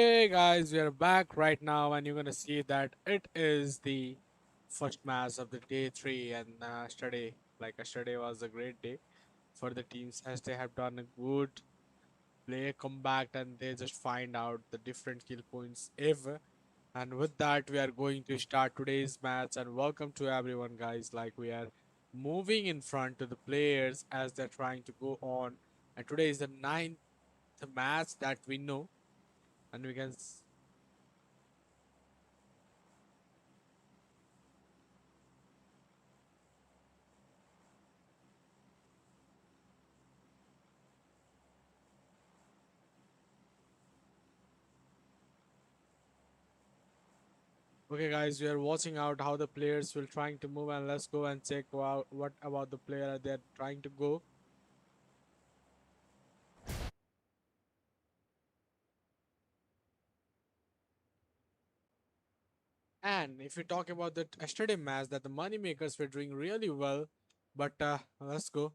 Okay, guys, we are back right now, and you're gonna see that it is the first match of the day three. And yesterday was a great day for the teams as they have done a good play comeback and they just find out the different kill points ever. And with that, we are going to start today's match. And welcome to everyone, guys. Like we are moving in front to the players as they're trying to go on. And today is the ninth match that we know, and we can. Okay, guys, we are watching out how the players will trying to move, and let's go and check what about the player they're trying to go. And if we talk about the yesterday match, that the money makers were doing really well, but let's go.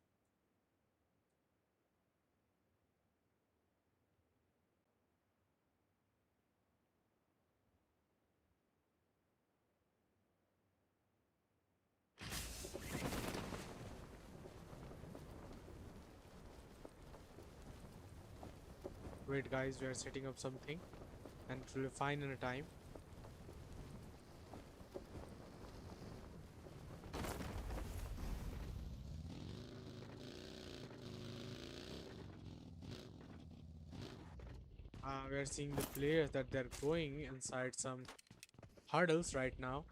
Wait, guys, we are setting up something, and it will be fine in a time. We are seeing the players that they're going inside some hurdles right now.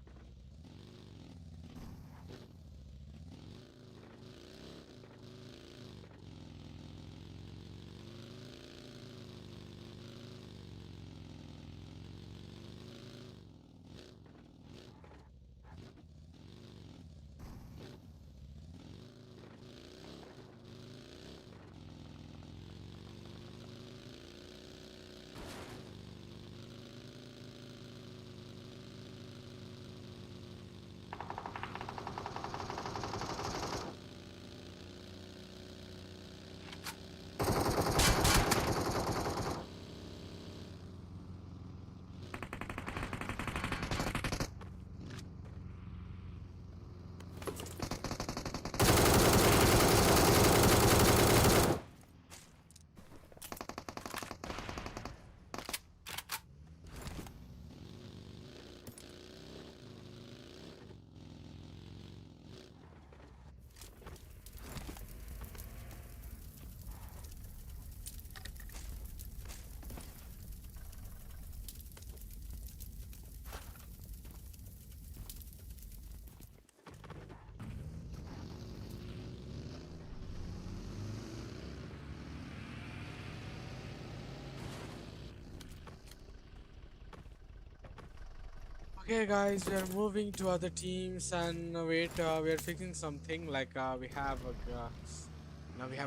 Okay, guys, we are moving to other teams, and wait, we are fixing something. Now we have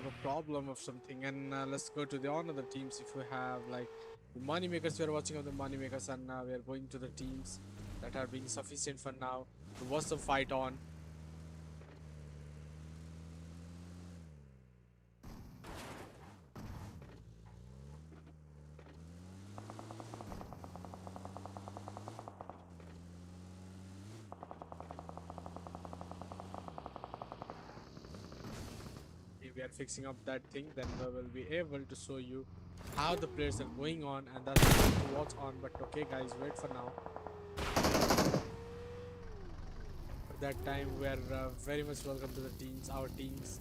a problem of something, and let's go to the other teams. If we have like the money makers, we are watching of the money makers, and we are going to the teams that are being sufficient for now. So what's the fight on? If we are fixing up that thing, then we will be able to show you how the players are going on, and that's what to watch on. But okay, guys, wait for now. At that time, we are very much welcome to the teams, our teams.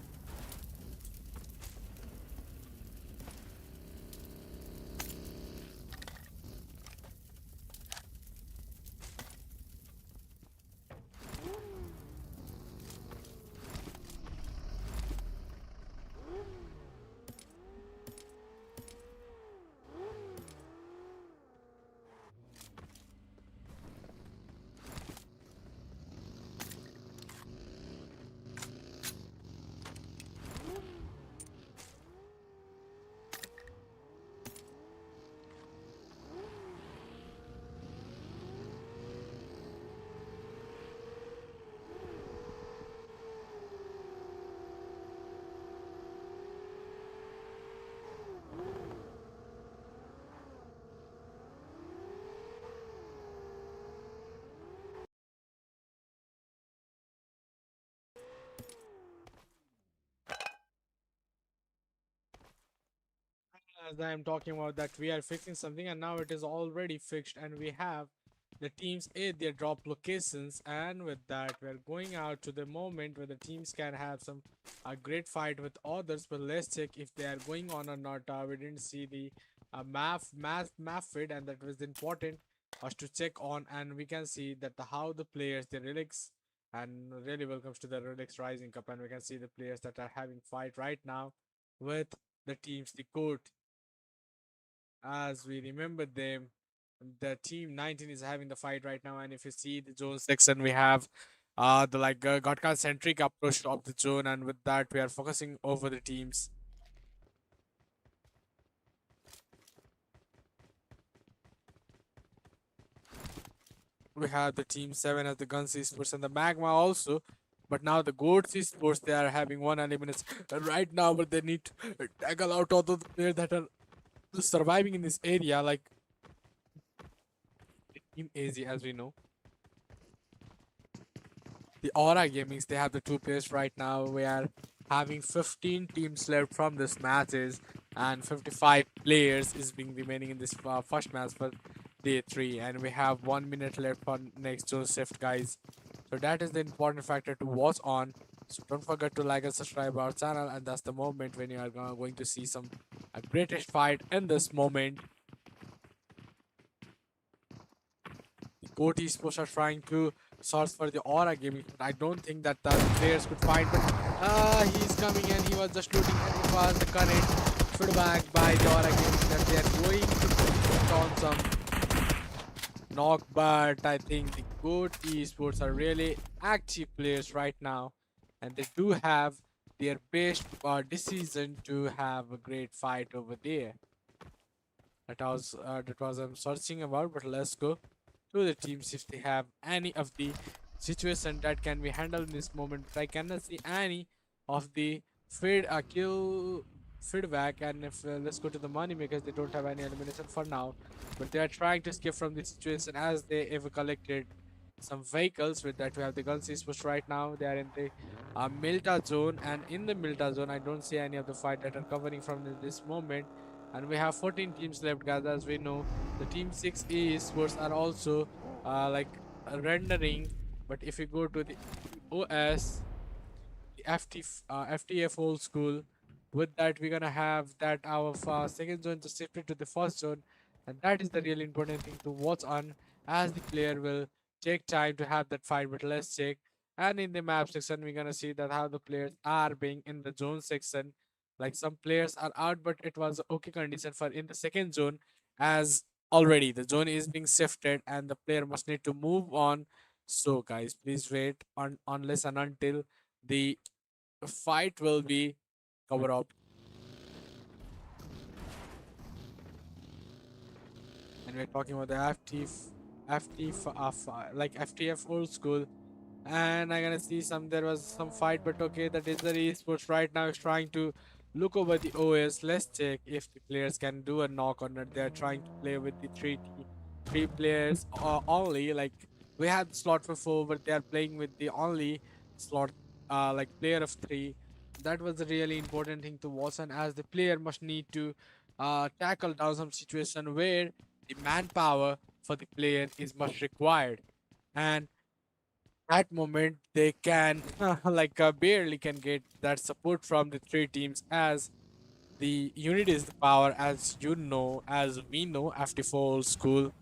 as I am talking about that we are fixing something, and now it is already fixed, and we have the teams at their drop locations. And with that, we're going out to the moment where the teams can have some a great fight with others. But let's check if they are going on or not. We didn't see the map feed, and that was important us to check on, and we can see that how the players, the relics, and really welcomes to the RELIX Rising Cup, and we can see the players that are having fight right now with the teams, the court, as we remember them. The team 19 is having the fight right now, and if you see the zone section, we have the Gotka centric approach of the zone, and with that, we are focusing over the teams. We have the team 7 as the Guns Esports and the Magma also. But now the Goats Esports, they are having one elimination right now, but they need to tackle out all the players that are surviving in this area, like Team AZ, as we know. The Aura Gamings, they have the two players right now. We are having 15 teams left from this matches, and 55 players is being remaining in this first match for day 3, and we have 1 minute left for next zone shift, guys. So that is the important factor to watch on. So don't forget to like and subscribe our channel, and that's the moment when you are going to see some a greatest fight in this moment. Goat Esports are trying to search for the Aura Gaming, but I don't think that the players could find. But he's coming and he was just looting, and it was the current feedback by the Aura Gaming that they are going to put on some knock. But I think the Goat Esports are really active players right now, and they do have their best decision to have a great fight over there. That was I'm searching about, but let's go to the teams if they have any of the situation that can be handled in this moment. But I cannot see any of the kill feedback, and if let's go to the money makers, they don't have any elimination for now, but they are trying to escape from this situation as they have collected some vehicles. With that, we have the guns push right now. They are in the Milta zone, and in the Milta zone, I don't see any of the fight that are covering from this moment. And we have 14 teams left, guys. As we know, the team 6 esports are also rendering. But if you go to the OS, the FTF old school, with that we're gonna have that our second zone just shifted to the first zone, and that is the really important thing to watch on, as the player will take time to have that fight. But let's check, and in the map section we're gonna see that how the players are being in the zone section. Like some players are out, but it was okay condition for in the second zone, as already the zone is being shifted and the player must need to move on. So guys, please wait on unless and until the fight will be covered up. And we're talking about the like FTF old school. And I'm gonna see there was some fight, but okay, that is the esports right now is trying to look over the OS. Let's check if the players can do a knock on it. They're trying to play with the three players only. Like we had slot for 4, but they are playing with the only slot like player of 3. That was a really important thing to watch, and as the player must need to tackle down some situation where the manpower for the player is much required. And at moment they can barely can get that support from the 3 teams, as the unit is the power, as you know, as we know. After full school,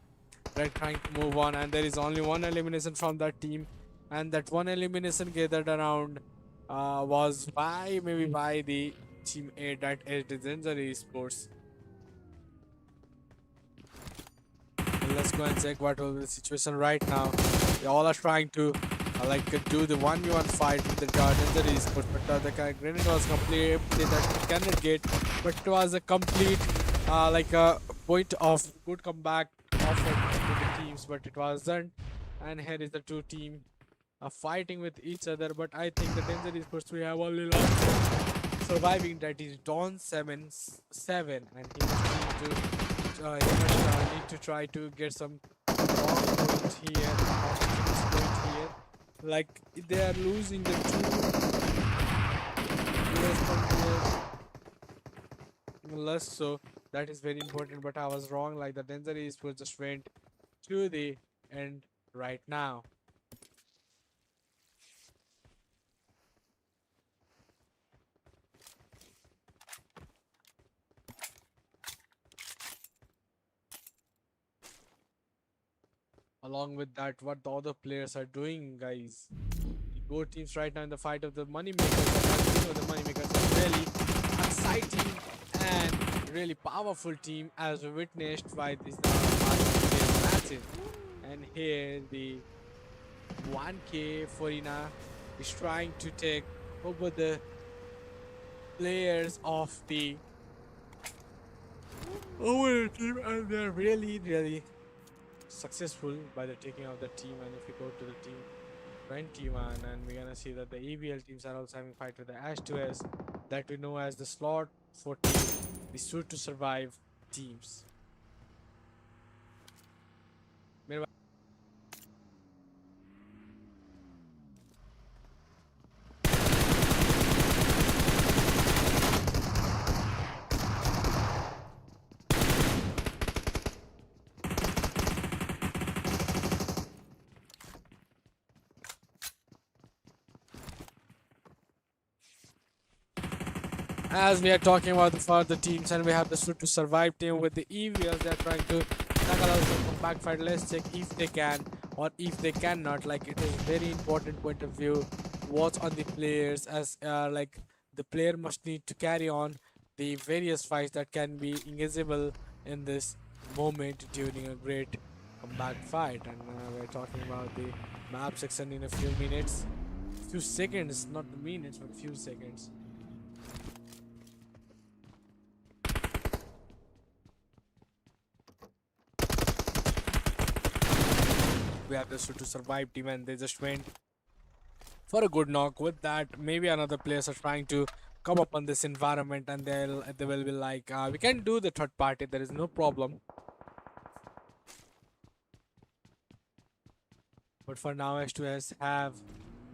they're trying to move on, and there is only one elimination from that team, and that one elimination gathered around was by maybe by the team 8, that is the Legendary Esports. Let's go and check what will be the situation right now. They all are trying to do the 1v1 fight with the Ninja Esports, but the grenade was complete that he cannot get, but it was a complete a point of good comeback offered to the teams, but it wasn't. And here is the 2 team fighting with each other, but I think the Danger Esports we have only lost surviving, that is Dawn 7-7, and he must need to need to try to get some wrong point here, point here. Like they are losing the 2 US players less, so That is very important, but I was wrong. Like the Denzer Esports just went to the end right now. Along with that, what the other players are doing, guys. The Go teams right now in the fight of the Moneymakers. The Moneymakers are really exciting and really powerful team as we witnessed by this past matches. And here the 1K Forina is trying to take over the players of the over team, and they're really successful by the taking of the team. And if you go to the team 21, and we're gonna see that the EVL teams are also having fight with the H2S that we know as the slot 14, the suit to survive teams. As we are talking about the further teams, and we have the suit to survive team with the EVLs, they're trying to tackle out some compact fight. Let's check if they can or if they cannot. Like it is very important point of view. What's on the players as like the player must need to carry on the various fights that can be invisible in this moment during a great comeback fight. And we're talking about the map section in a few minutes, few seconds, not the minutes, but few seconds. We have this to survive team, and they just went for a good knock. With that, maybe another players are trying to come up on this environment, and they will be like, we can do the third party, there is no problem. But for now, S2S have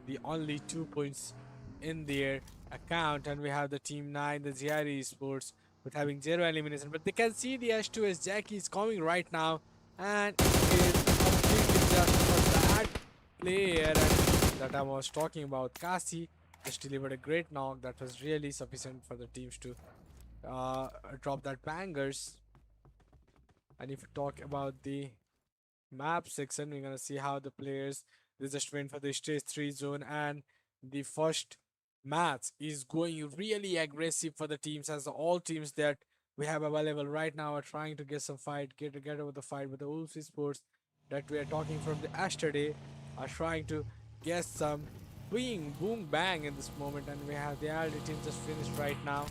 the only 2 points in their account, and we have the team 9, the ZRE Esports, with having 0 elimination. But they can see the S2S Jackie is coming right now, and it is completely just for that player and that I was talking about. Kasi just delivered a great knock that was really sufficient for the teams to drop that bangers. And if you talk about the map section, we're gonna see how the players they just went for the stage 3 zone, and the first match is going really aggressive for the teams, as all teams that we have available right now are trying to get some fight, get over the fight. With the Wolves Esports that we are talking from the yesterday are trying to get some boom bang in this moment, and we have the RD team just finished right now.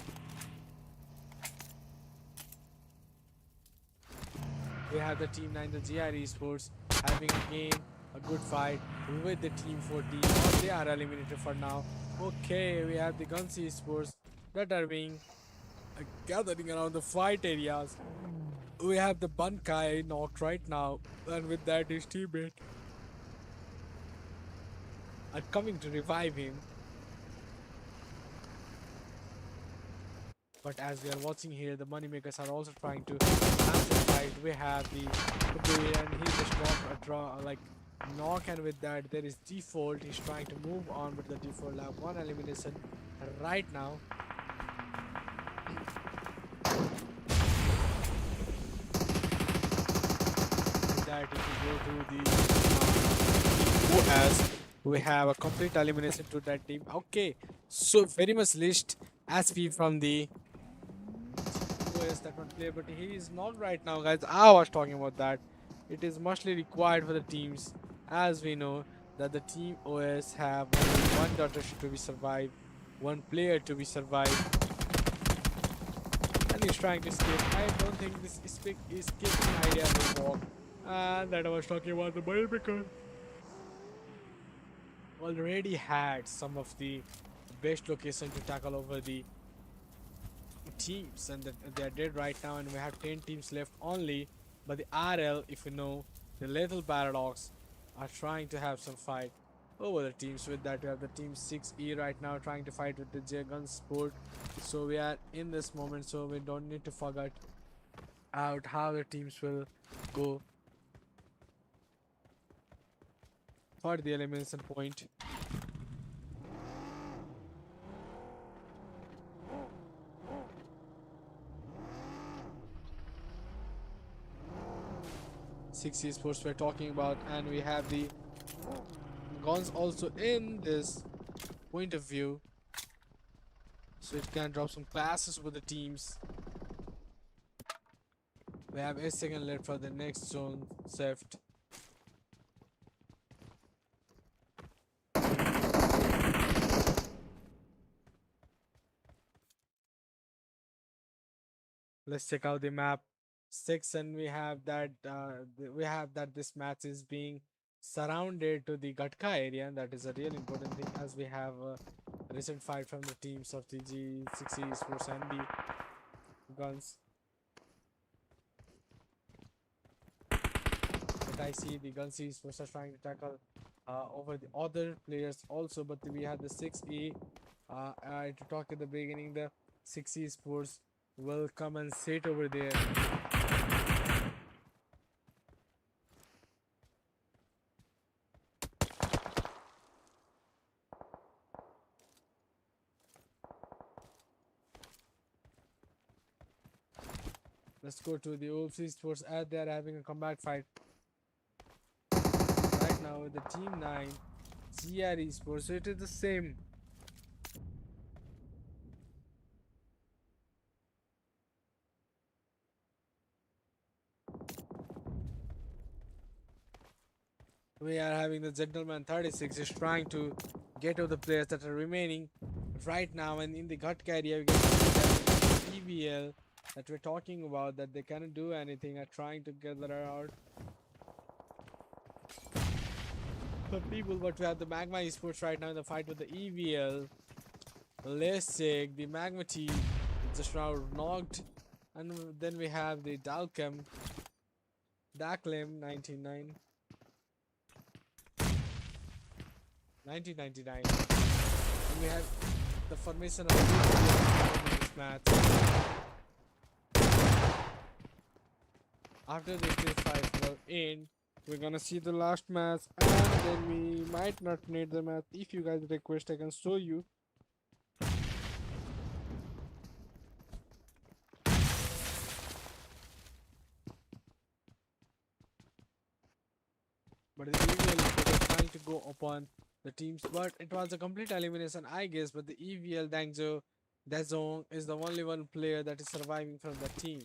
We have the team 9, the GR Esports, having again a good fight with the team 14. They are eliminated for now. Okay, we have the Gunsy Esports that are being gathering around the fight areas. We have the Bunkai knocked right now, and with that, his teammate are coming to revive him. But as we are watching here, the Moneymakers are also trying to match the fight. We have the Kabir, and he just dropped a draw, like knock, and with that there is default. He's trying to move on, but the default have one elimination right now. With that, if you go to the who has we have a complete elimination to that team. Okay, so very much list SP from the OS that one player, but he is not right now, guys. I was talking about that. It is mostly required for the teams, as we know that the team OS have only one daughter to be survived, one player to be survived, and he's trying to escape. I don't think this escaping idea will work. And that I was talking about the boy because already had some of the best location to tackle over the teams, and that they are dead right now, and we have 10 teams left only. But the RL, if you know, the Lethal Paradox are trying to have some fight over the teams. With that, we have the team 6E right now trying to fight with the J Gun Sport. So we are in this moment, so we don't need to forget out how the teams will go for the elimination point. Six esports we're talking about, and we have the guns also in this point of view, so it can drop some classes with the teams. We have a second left for the next zone shift. Let's check out the map. Six, and we have that this match is being surrounded to the Gatka area. That is a real important thing, as we have a recent fight from the teams of the G60 Esports and the guns. But I see the guns Esports are trying to tackle over the other players also, but we have the 6E. To talk at the beginning, the 6E Sports will come and sit over there. Let's go to the OFC Sports as they are having a combat fight right now with the Team 9 GRE Sports. So it is the same. We are having the Gentleman 36 is trying to get to the players that are remaining right now, and in the gut area we can see that EVL that we're talking about, that they cannot do anything, are trying to gather out the people. But we have the Magma Esports right now in the fight with the EVL. Let's check the Magma team just now knocked, and then we have the Dalchem 1999. 1999. And we have the formation of this match. After this fight will end, we're gonna see the last match, and then we might not need the match. If you guys request, I can show you. But the EVL was trying to go upon the teams, but it was a complete elimination, I guess. But the EVL Dazong is the only one player that is surviving from the team.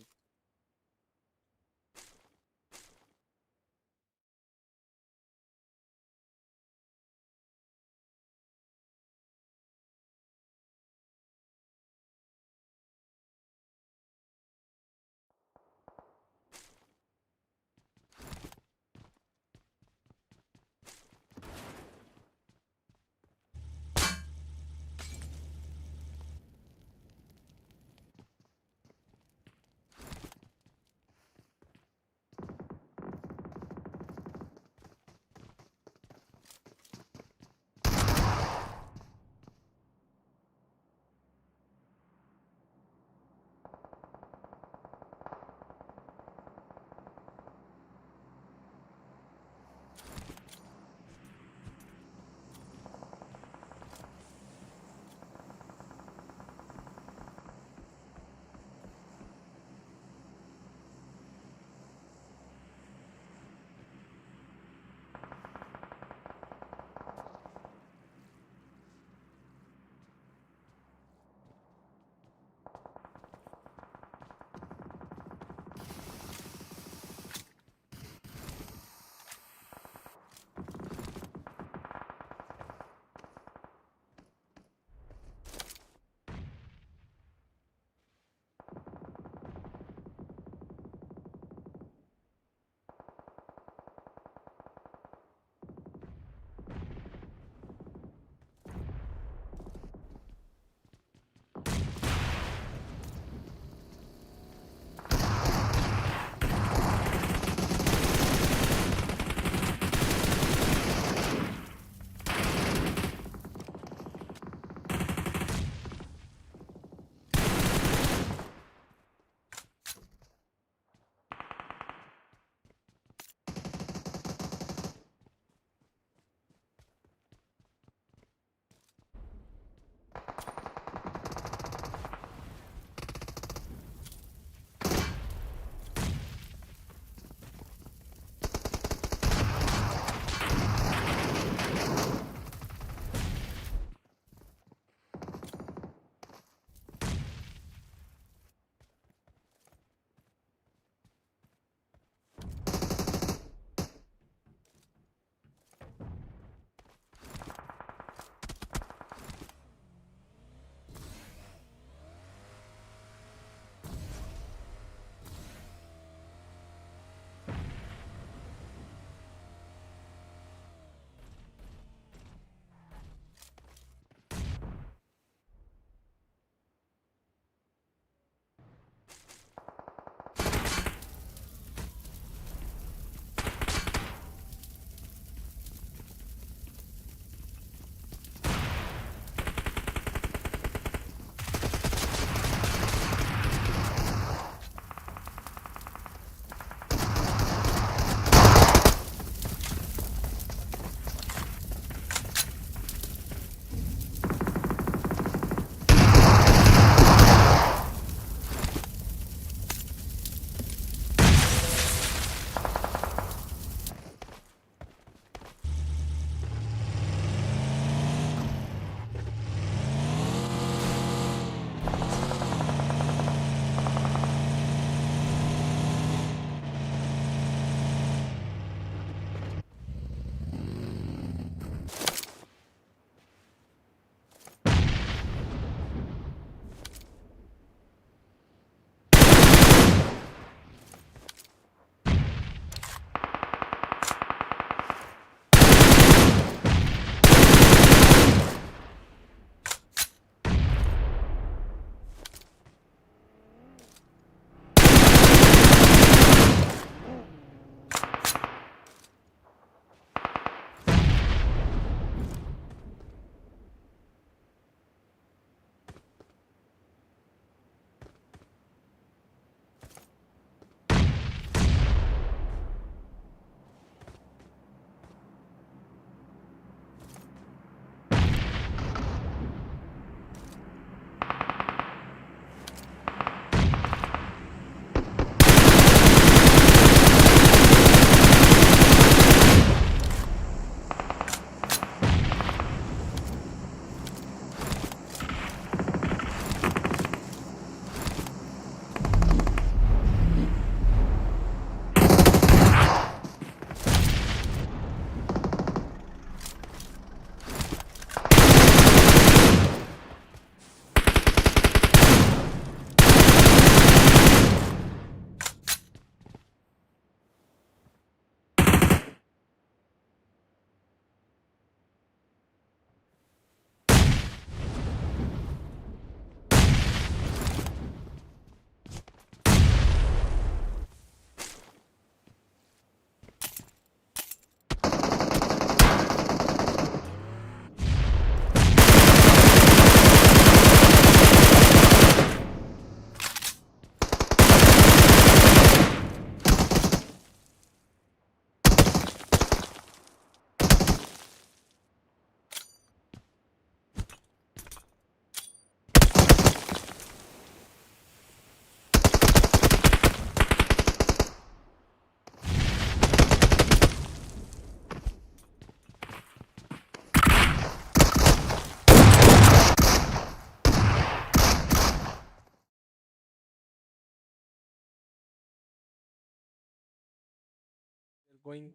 going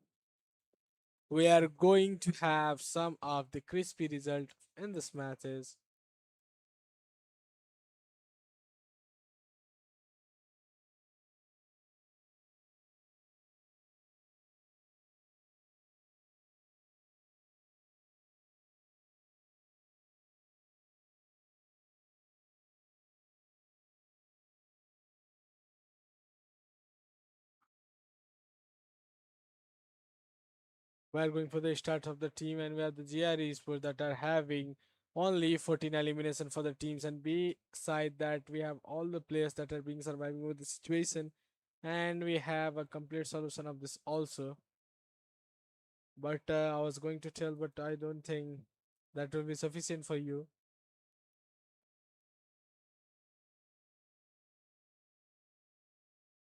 to have some of the crispy result in this matches. We are going for the start of the team, and we have the GR Esports that are having only 14 elimination for the teams. And beside that, we have all the players that are being surviving with the situation, and we have a complete solution of this also. But I was going to tell, but I don't think that will be sufficient for you.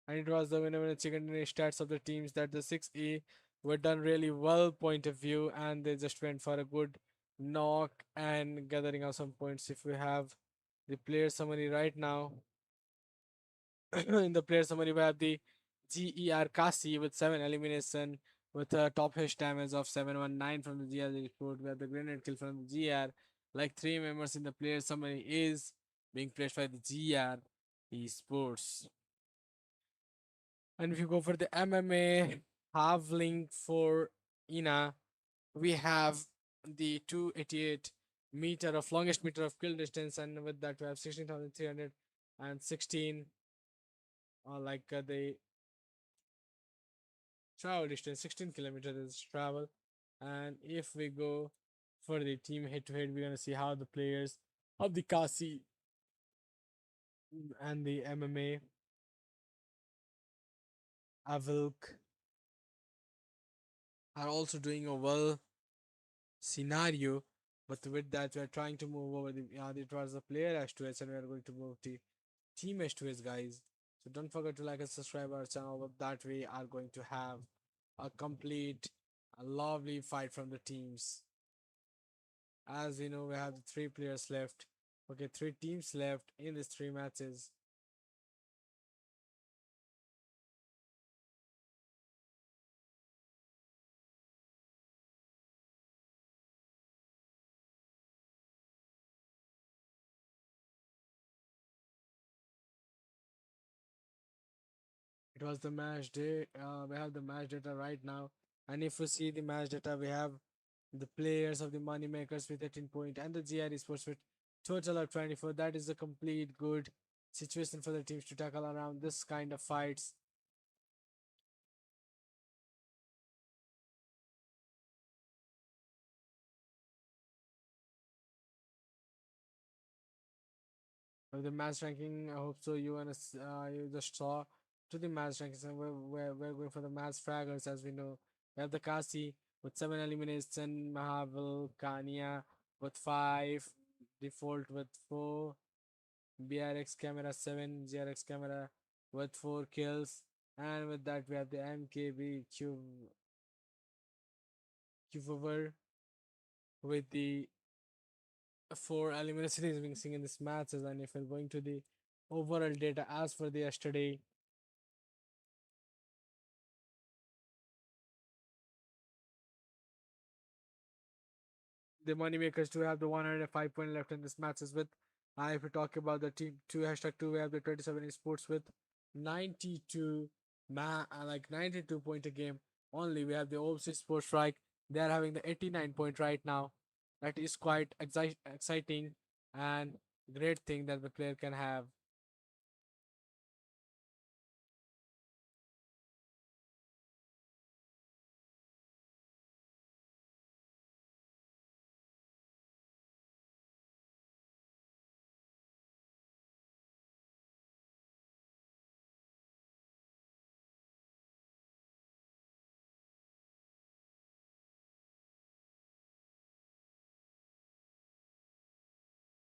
And it was the winner chicken dinner stats of the teams that the 6A were done really well point of view, and they just went for a good knock and gathering out some points. If we have the player summary right now, in the player summary we have the GER Kasi with 7 elimination with a top hash damage of 719 from the GR report. We have the grenade kill from the GR. Like 3 members in the player summary is being placed by the GR Esports. And if you go for the MMA half link for Ina, we have the 288 meter of longest meter of kill distance, and with that we have 16,316 the travel distance, 16 kilometers is travel. And if we go for the team head to head, we're gonna see how the players of the Kasi and the MMA Avilk are also doing a well scenario. But with that, we are trying to move over the it was the player H2S, and we are going to move to team H2S, guys. So don't forget to like and subscribe our channel. But that we are going to have a complete, a lovely fight from the teams. As we know, we have the 3 players left. Okay, 3 teams left in these 3 matches. It was the match day. We have the match data right now, and if we see the match data, we have the players of the money makers with 18 point and the GR Sports with total of 24. That is a complete good situation for the teams to tackle around this kind of fights. With the match ranking, I hope so. You just saw to the match rankings, and we're going for the match fraggers. As we know, we have the Kasi with 7 elimination, Mahavel, Kania with 5, Default with 4, BRX Camera 7, GRX Camera with 4 kills, and with that we have the MKB Cuvover with the 4 eliminations being seen in this matches. And if we're going to the overall data as for the yesterday, the moneymakers do have the 105 point left in this matches with. If we talk about the team 2 hashtag 2, we have the 27 esports with 92 like 92 point a game only. We have the overseas sports strike, they are having the 89 point right now. That is quite exciting and great thing that the player can have.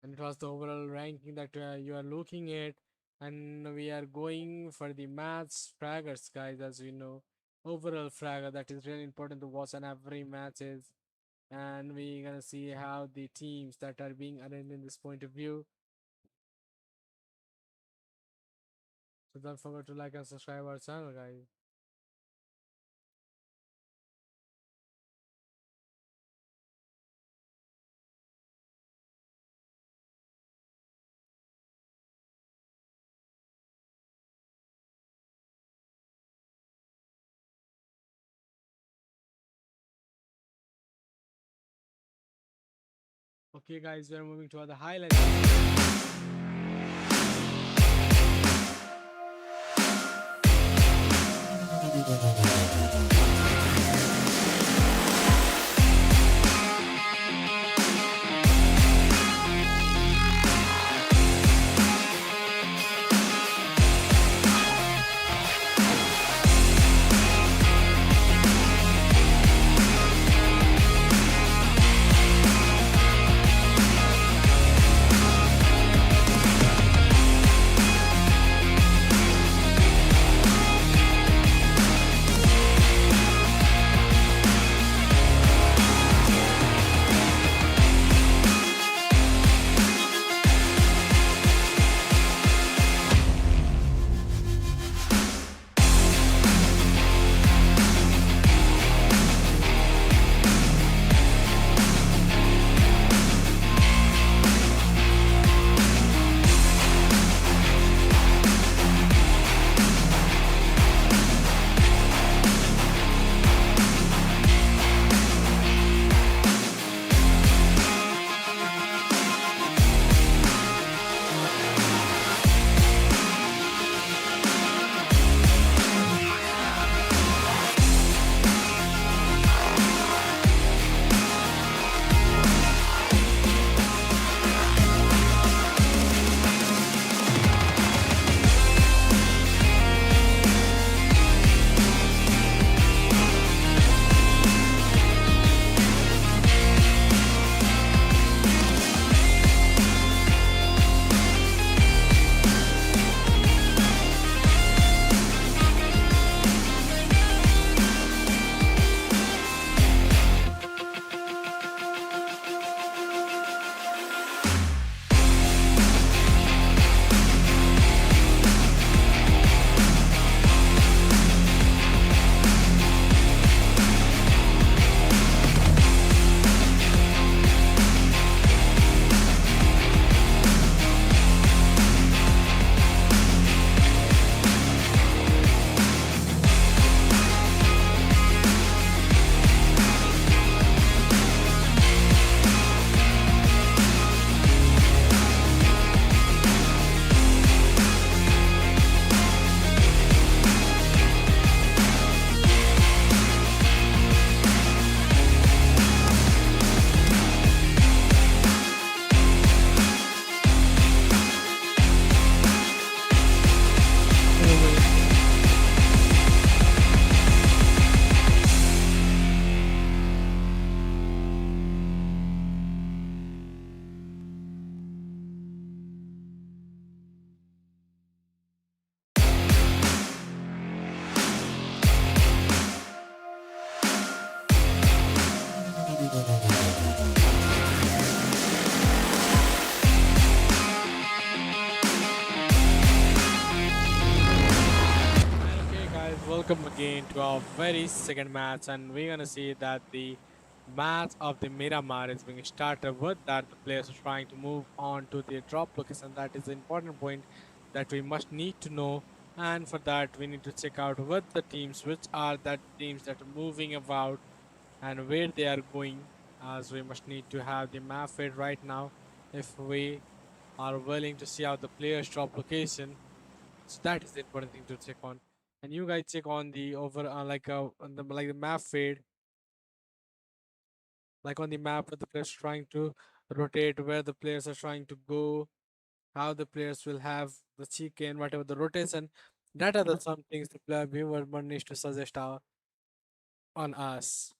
And it was the overall ranking that you are looking at. And we are going for the match fraggers, guys. As we know, overall fragger, that is really important to watch on every matches. And we're gonna see how the teams that are being arranged in this point of view. So don't forget to like and subscribe our channel, guys. Okay, guys, we're moving to other highlights. Okay, guys, welcome again to our very second match, and we're gonna see that the match of the Miramar is being started with that the players are trying to move on to their drop location. That is the important point that we must need to know, and for that we need to check out what the teams, which are that teams that are moving about and where they are going, as we must need to have the map fed right now if we are willing to see out the players drop location. So that is the important thing to check on. And you guys check on the over on the map fade, like on the map where the players trying to rotate, where the players are trying to go, how the players will have the chicken, whatever the rotation. That are the some things the player viewer needs to suggest on us.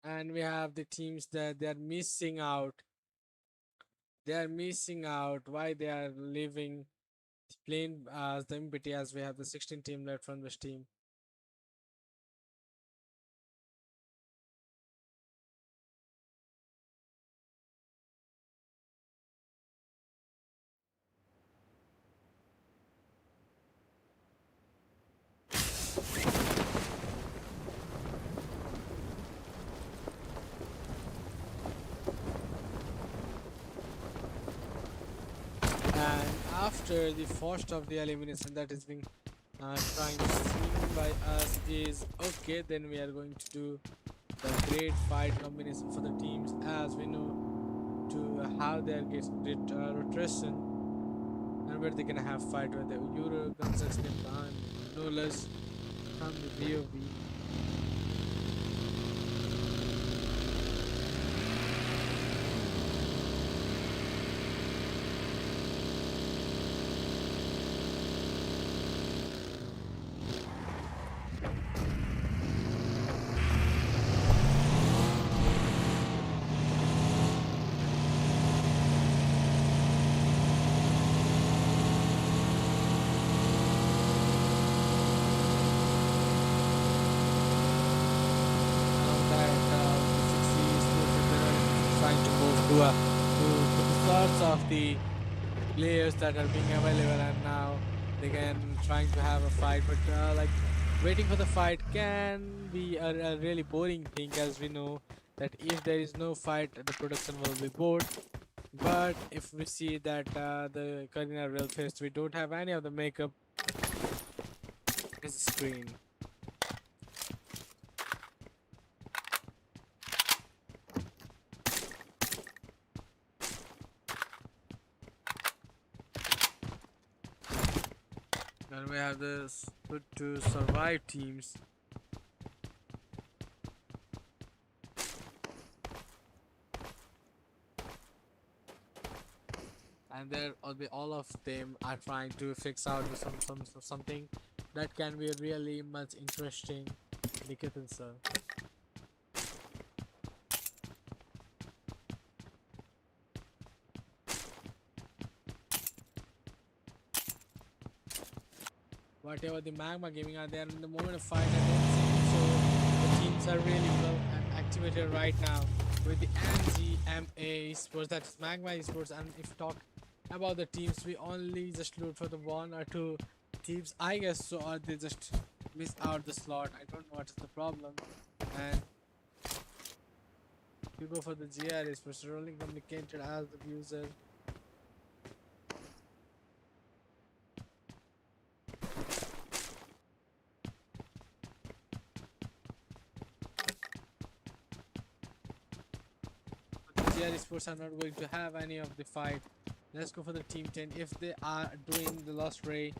And we have the teams that they are missing out. They are missing out. Why they are leaving playing as the MPT, as we have the 16 team left from this team. after the first of the elimination that is being trying to seen by us is okay, then we are going to do the great fight combination for the teams, as we know to how they are get rotation and where they can have fight with the Euro construction plan, no less from the VOV. Along that, the 60 sports are trying to move to the slots of the players that are being available, and now they can trying to have a fight, but like waiting for the fight can be a really boring thing, as we know that if there is no fight the production will be bored. But if we see that the Karina real face, we don't have any of the makeup as a screen. And we have this put to survive teams, and there all of them are trying to fix out something that can be really much interesting. Niketan sir. Whatever the magma gaming are there in the moment of fight, I don't think so. The teams are really well activated right now with the MGMA Esports, that is Magma Esports. And if you talk about the teams, we only just loot for the one or two teams, I guess so, or they just miss out the slot. I don't know what is the problem. And if you go for the GR Esports, rolling communicated as the user. GR Sports are not going to have any of the fight. Let's go for the team 10 if they are doing the lost ray.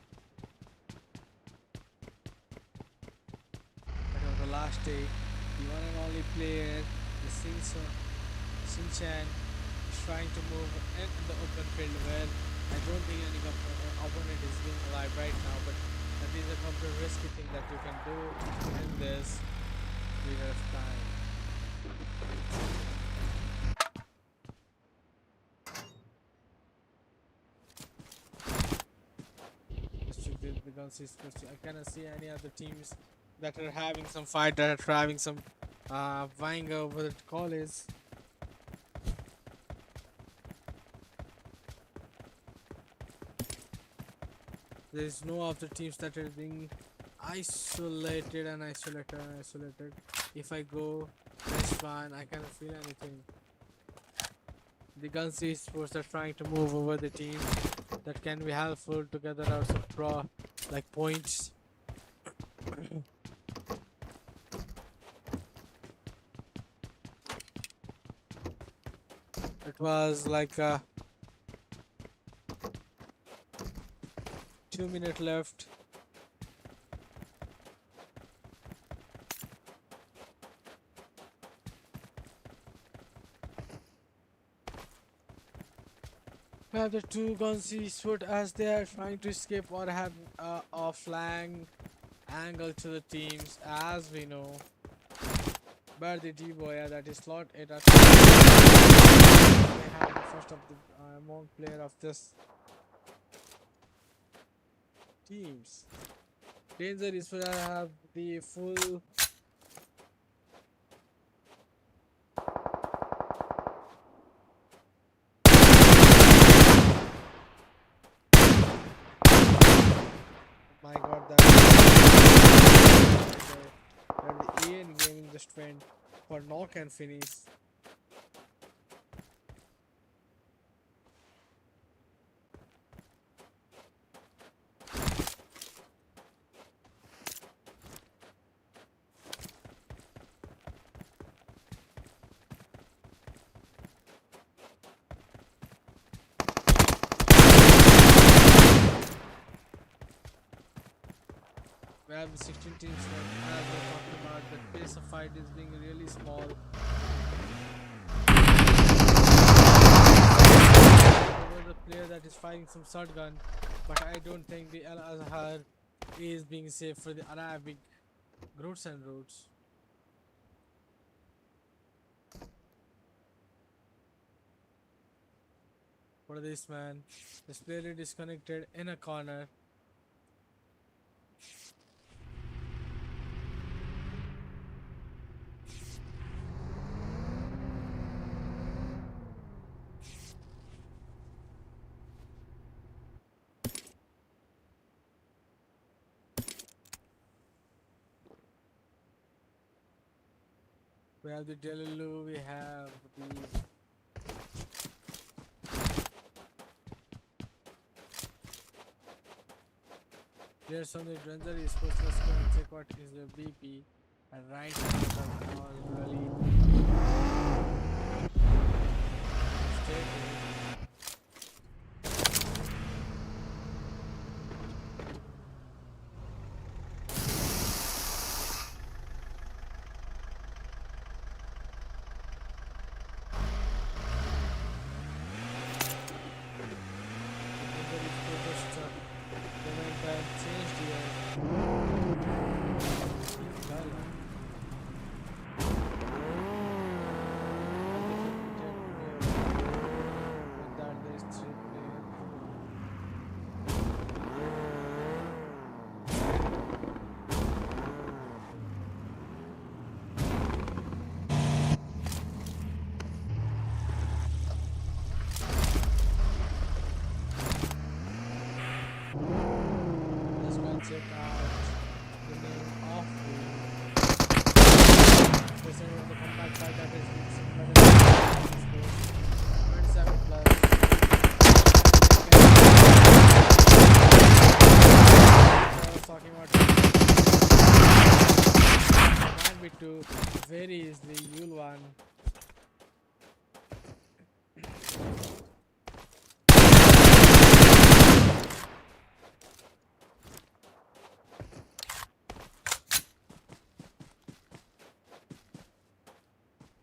But on the last day, the one and only player, the Sinchan, is trying to move in the open field where I don't think any opponent is being alive right now, but that is a complete risky thing that you can do in this period of time. Restricted because he's supposed to, I cannot see any other teams that are having some fight, that are having some vying over the college. There is no other teams that are being isolated and isolated and isolated. If I go this fine, I cannot feel anything. The Gunsy sports are trying to move over the teams that can be helpful to gather out some like points. It was like 2 minutes left. We have the two Gunsy sport as they are trying to escape or have a flank angle to the teams, as we know. But the D-boy that is slot it at they have the first of the among player of this teams. Danger is for I have the full my god that the Ian gaming just went for knock and finish. have the 16 teams left. As we're talking about, the pace of fight is being really small. There was a player that is firing some shotgun, but I don't think the Al Azhar is being safe for the Arabic routes and routes. For this man, this player is disconnected in a corner. We have the Delilu, we have the players on the Ranger Esports. Let's go and check what is the BP. And right now the ball really stable. Ranger Esports just they went and changed here. He's done. With that there is 3 players. Let's go and check out the name of the person of the compact fight that is 27 plus. I was talking about can be two very easily. You'll one.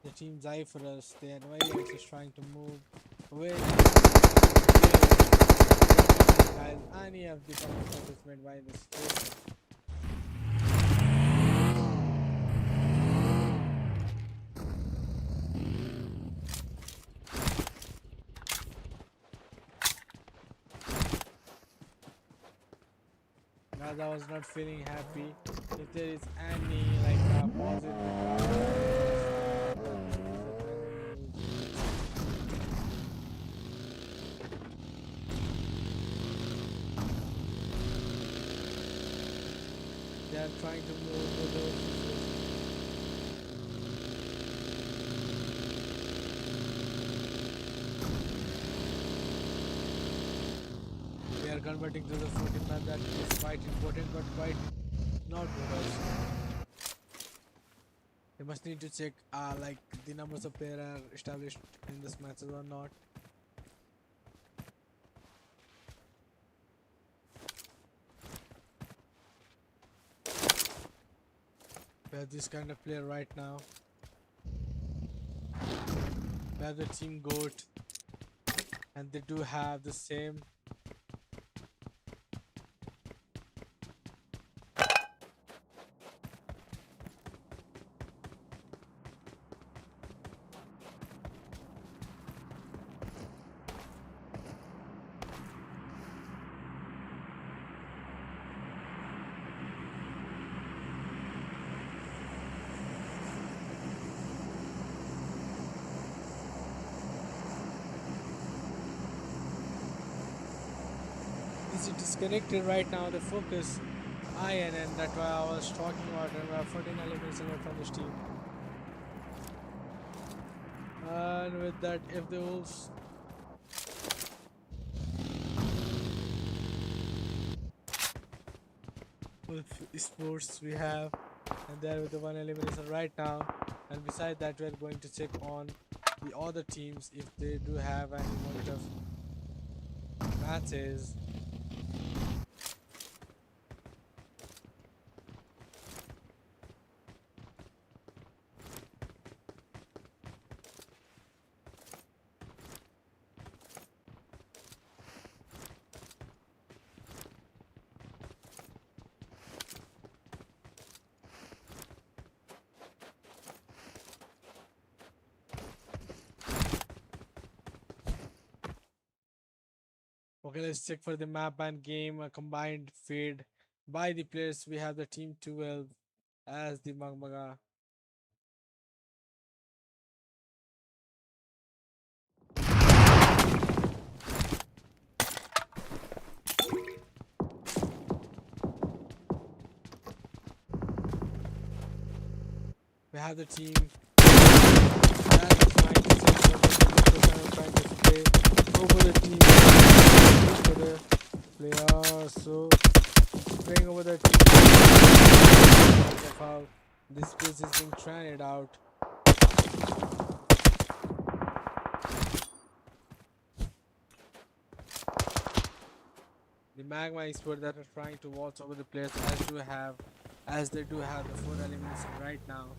The team's eye for us. They are very just trying to move away. Guys, any of the comments made by this place. Guys, I was not feeling happy. If there is any like positive they are trying to move to those. We are converting to the 14 man. That is quite important, but quite not because they must need to check like the numbers of players are established in this matches or not. We have this kind of player right now. We have the team goat, and they do have the same. Is it disconnected right now? The focus iron, and that's why I was talking about. And we have 14 elements left on this team. And with that, if the Wolves with sports we have, and there with the one elimination right now. And beside that, we are going to check on the other teams if they do have any more of matches. Okay, let's check for the map and game combined fade by the players. We have the team 12 as the Magmaga. We have the team that is trying to set up trying to play over the team for the player. So playing over the team because of how this place is being tried out. The Magma Esports that are trying to watch over the players as they do have the 4 elimination right now.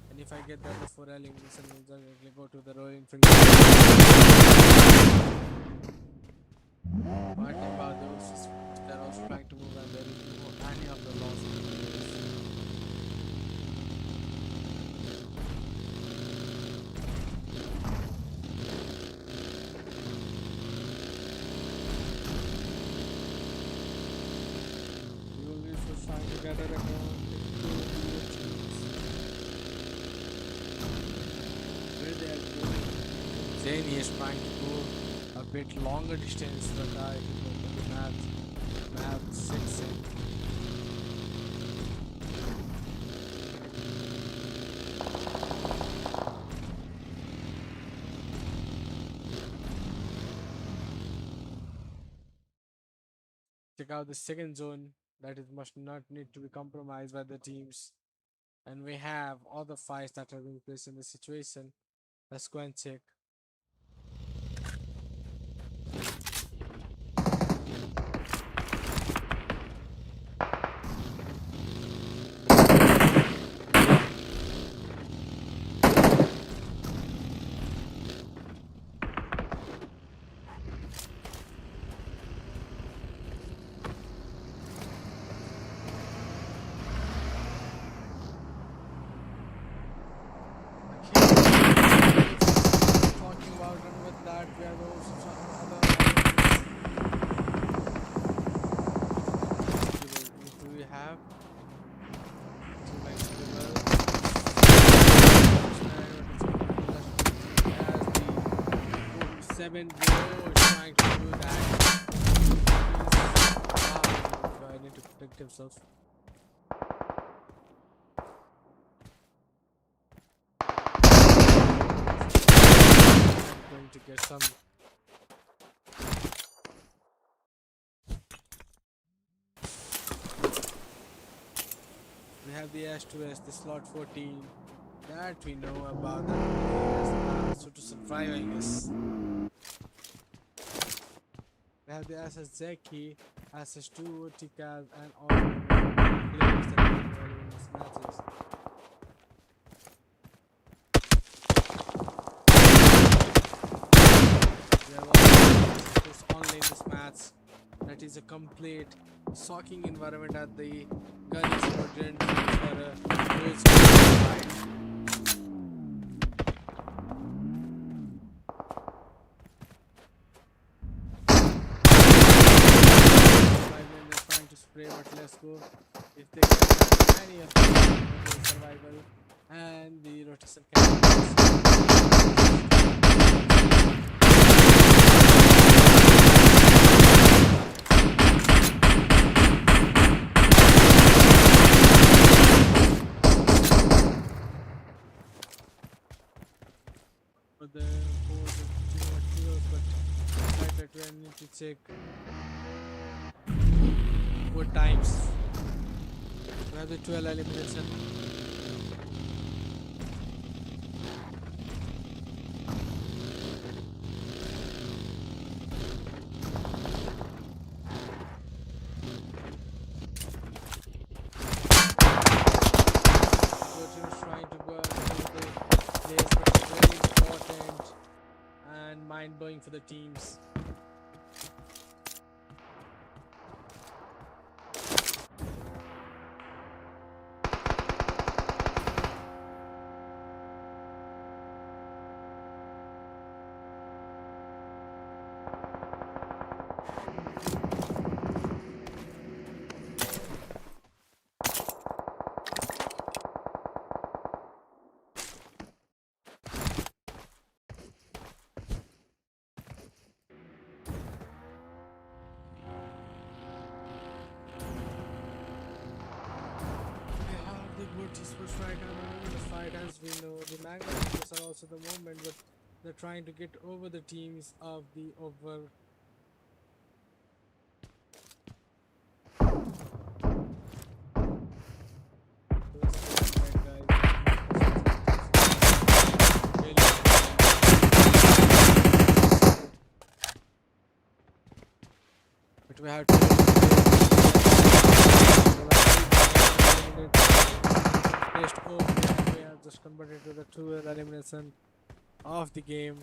And if I get that the 4 elimination, we'll directly go to the rolling field. Martin Bardos, they're also trying to move and there is no any of the losses. We will be for trying to get it around where they are going. Zane is trying to go a bit longer distance to try to go for the map 6 in. Check out the second zone that is must not need to be compromised by the teams. And we have all the fights that are being placed in the situation. Let's go and check. Talking about and with that we are also some other do we have to make as the 7 bro is trying to do that. I need to protect himself. I'm going to get some. We have the S2S, the slot 14 that we know about that so to survive I guess. We have the SS Zeki, SS2, Tikaz and all players that are involved in these matches. We have also only in this match that is a complete shocking environment at the gun explosion for a goals fight. 5 men are trying to spray, but let's go if they get any of the survival and the rotation for the materials, but inside that we need to check 4 times. We have the 12 elimination. Trying to go to the place, but it's very important and mind blowing for the teams. Esports right now. The moment the fight, as we know, the magnitudes are also the moment, but they're trying to get over the teams of the over. But we have to placed over and we have just converted to the 2 elimination of the game.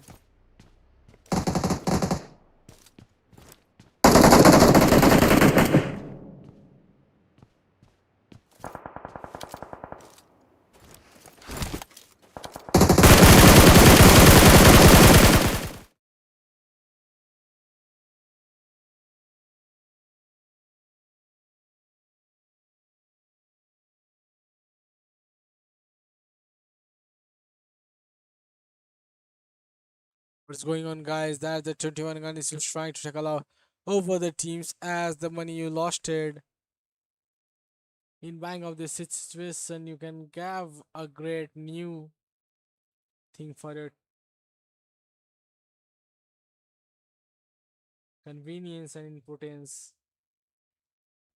What's going on, guys? That the 21 gun is just trying to tackle out over the teams as the money you lost it. In buying of this situation, you can have a great new thing for your convenience and importance.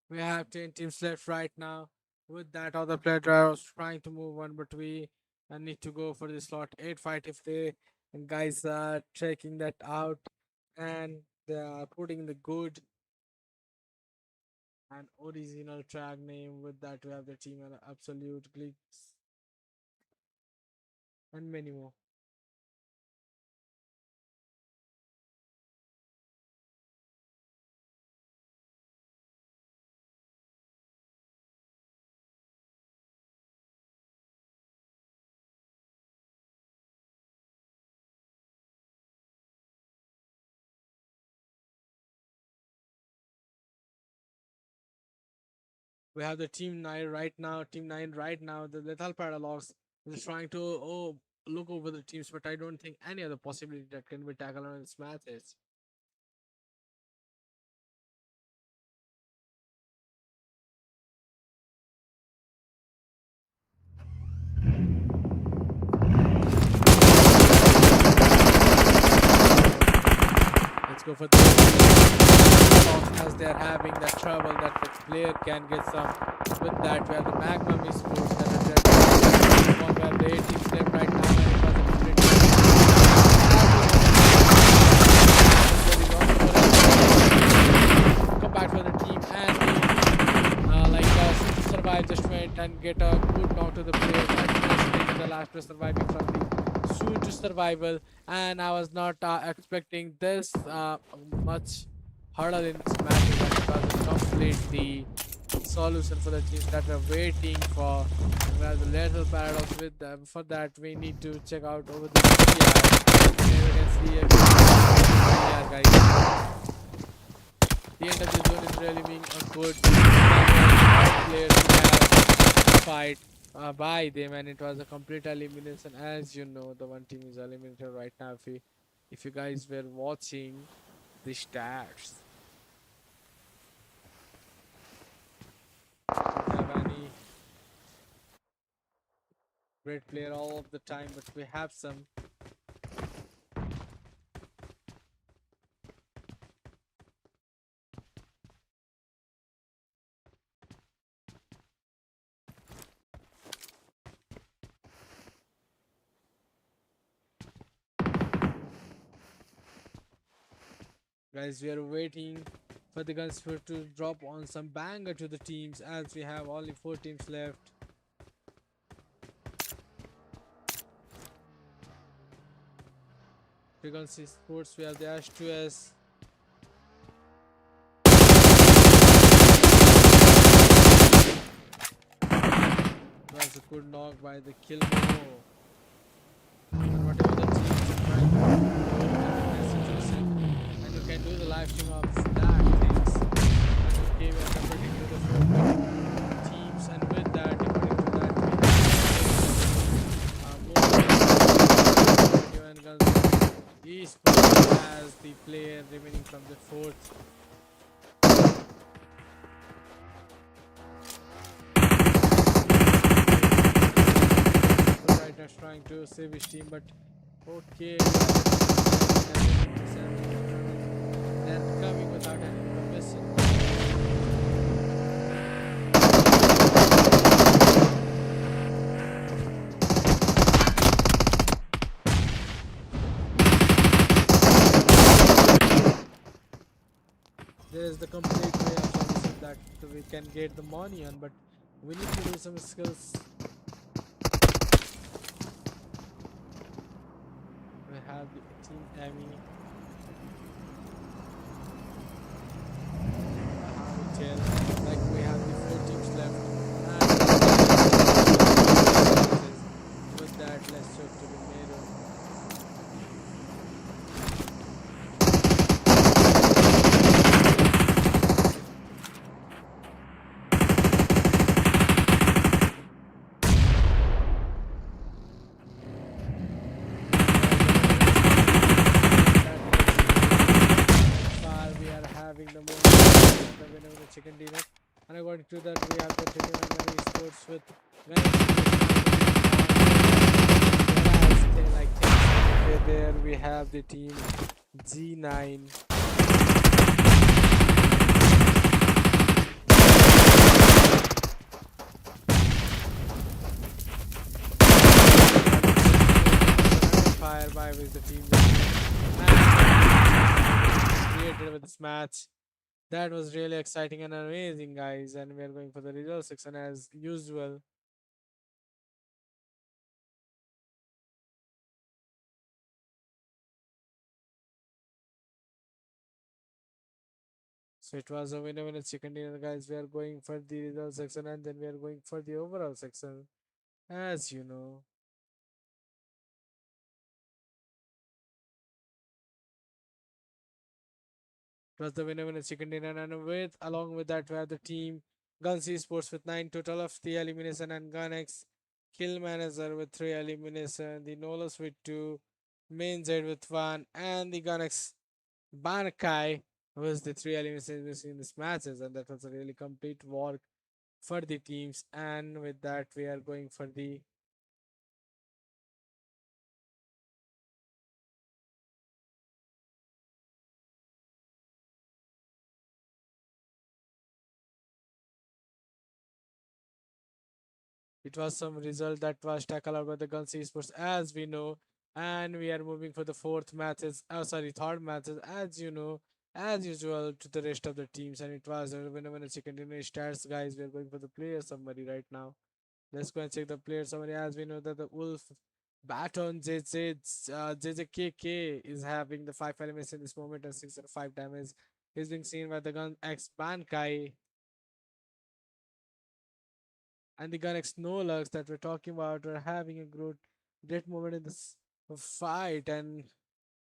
We have 10 teams left right now. With that, other player was trying to move on, but we need to go for the slot 8 fight if they and guys are checking that out and they are putting the good and original track name. With that, we have the team and absolute glitz and many more. We have the team 9 right now. Team 9 right now. The Lethal Paradox is trying to look over the teams, but I don't think any other possibility that can be tackled on this match is. Let's go for the as they're having that trouble that the player can get some. With that, we have the Magnum Esports that are just one where the 8 teams left right now, and it was a complete come back for the team and survive just went and get a good knock to the player and the last player surviving from the suit to survival. And I was not expecting this much hurdle in this match because it complete the solution for the teams that are waiting for. And we have the lethal paradox with them. For that, we need to check out over the PR. Here we can see a PR, guys. The end of the zone is really being a good player to have fight by them, and it was a complete elimination. As you know, the one team is eliminated right now. If you guys were watching the stats, don't have any great player all of the time, but we have some. Guys, we are waiting for the guns to drop on some banger to the teams as we have only 4 teams left. We can see sports, we have the Ash 2S. Was a good knock by the kill Momo. And whatever the teams are trying to do in this situation, and you can do the live stream of that things. And you gave us according to the 4 teams, and with that, according to that, we have more guns. Esports as the player remaining from the 4th. teammates trying to save his team, but okay, they're coming without any permission. There is the complete way of solution that we can get the money on, but we need to do some skills. We have the team Emmy, Hotel, like we have the four teams left, and with that, let's jump to the middle. Far we are having the most the winner of the chicken dinner, and according to that, we have the chicken and many sports with many there we have the team G9. Fire by with the team created with this match. That was really exciting and amazing, guys. And we are going for the result section as usual. So it was a winner chicken dinner, guys. We are going for the result section and then we are going for the overall section, as you know. It was the winner chicken dinner, and with along with that we have the team Guns Esports with 9 total of the elimination, and Gunx Kill Manager with 3 elimination, the Nolos with 2, Main Z with 1, and the Gunx Bankai was the 3 eliminations in this matches, and that was a really complete work for the teams. And with that, we are going for it was some result that was tackled out by the Guns Esports, as we know, and we are moving for the fourth matches. Oh, sorry, third matches, as you know, as usual to the rest of the teams, and it was a winner chicken dinner stats, guys. We are going for the player summary right now. Let's go and check the player summary, as we know that the Wolf Baton JJKK is having the 5 elements in this moment and 6 and 5 damage. He's being seen by the gun X Bankai and the gun X Nolux that we're talking about are having a great moment in this fight. And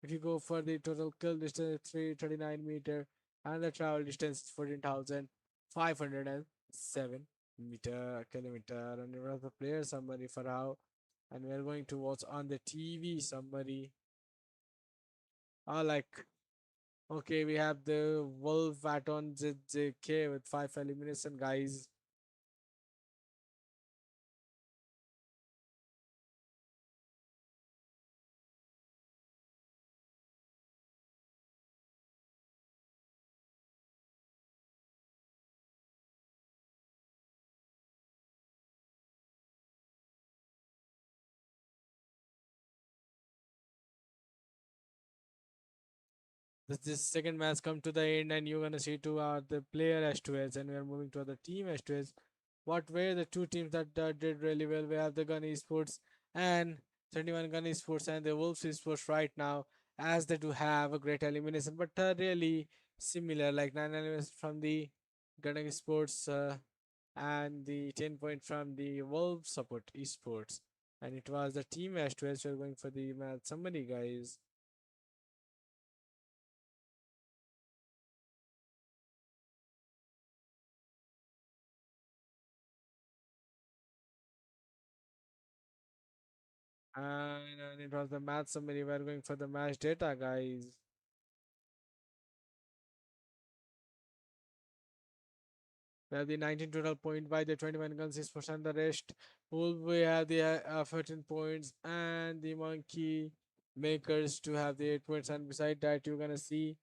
if you go for the total kill distance, 339 meter, and the travel distance is 14,507 meter kilometer. And we have the player summary for how, and we're going to watch on the TV summary. Like okay, we have the Wolf Aton JJK with 5 elimination, guys. This second match come to the end, and you're gonna see two are the player S2S, and we are moving to the team S2S. What were the two teams that did really well? We have the Gun Esports and 21 Gun Esports and the Wolves Esports right now, as they do have a great elimination, but really similar, like 9 eliminations from the Gun Esports and the 10 point from the Wolves support Esports. And it was the team S2S. We're going for the match summary, guys. And it was the match summary. We're going for the match data, guys. We have the 19 total point by the 21 guns Esports and the rest. Wolf we have the 13 points and the monkey makers to have the 8 points. And beside that, you're gonna see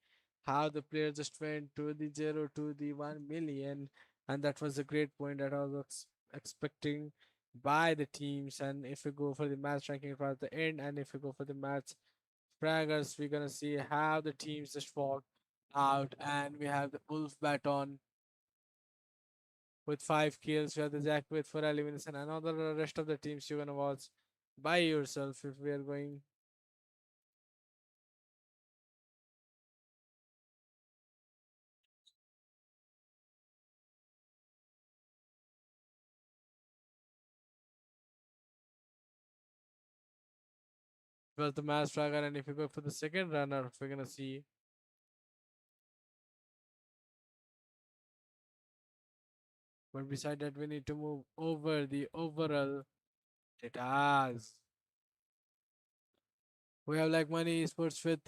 how the player just went to the 0 to the 1 million, and that was a great point that I was expecting by the teams. And if we go for the match ranking at the end, and if we go for the match fraggers, we're gonna see how the teams just walk out. And we have the Wolf Baton with 5 kills. We have the Jack with 4 elimination. Another rest of the teams you're gonna watch by yourself if we are going. Was the match fragger, and if you go for the second runner, we're gonna see. But beside that, we need to move over the overall data. We have like Money Esports with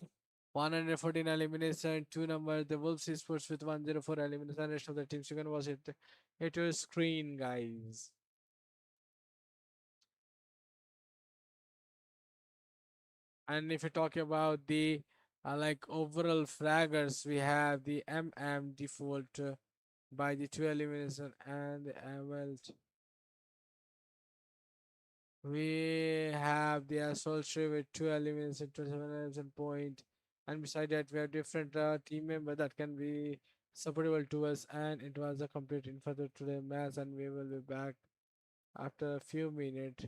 114 elimination, two number. The Wolves Esports with 104 elimination. Rest of the teams you can watch it at your screen, guys. And if you talk about the like overall fraggers, we have the default by the 2 elimination and the ML. We have the assault with 2 elimination, 27 elimination point, and beside that we have different team member that can be supportable to us. And it was a complete info for today match, and we will be back after a few minutes.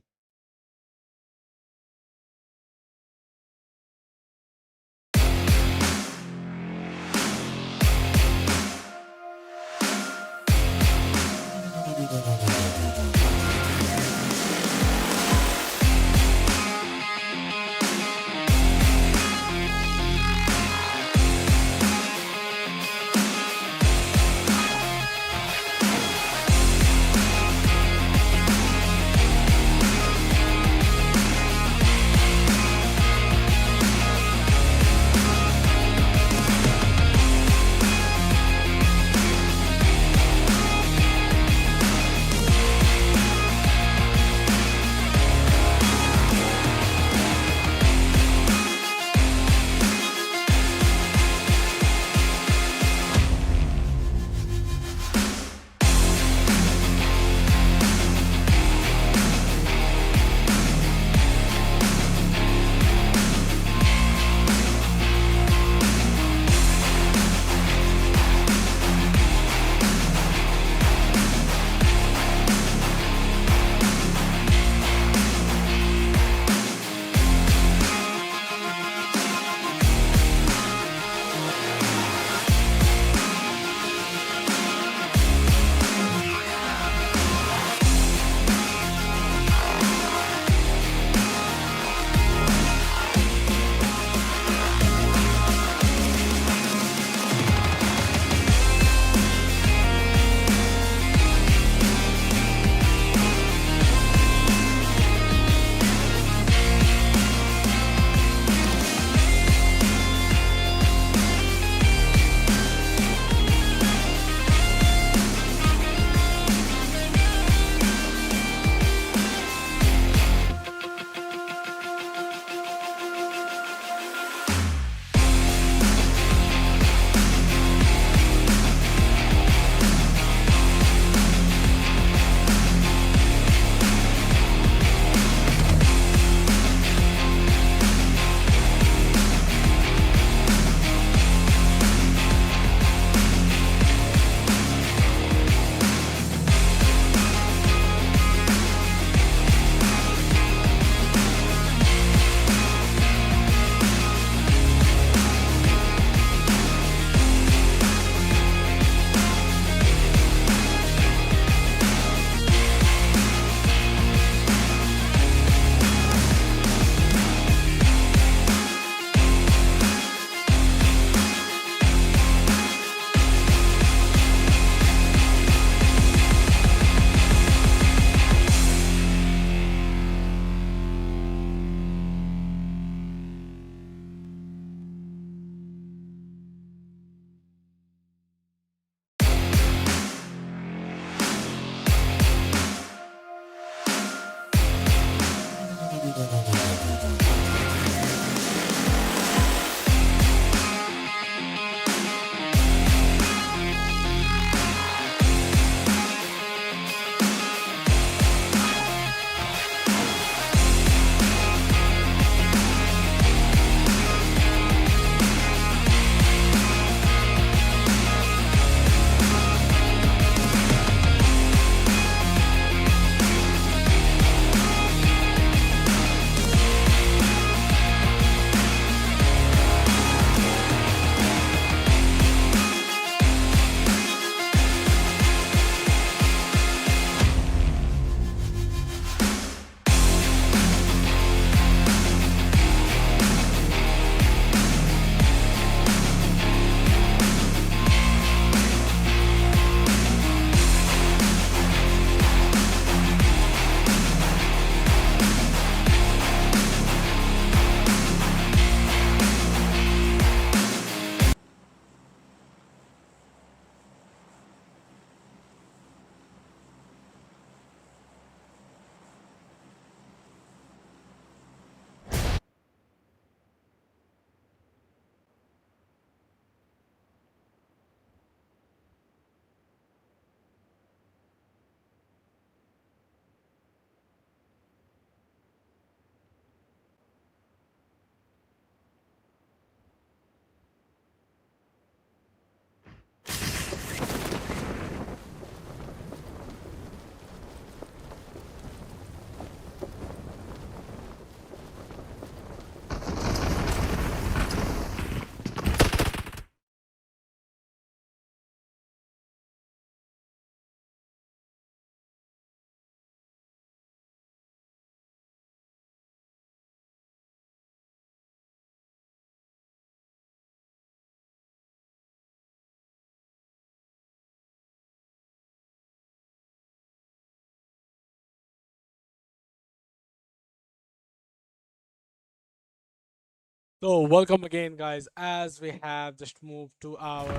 So, welcome again, guys, as we have just moved to our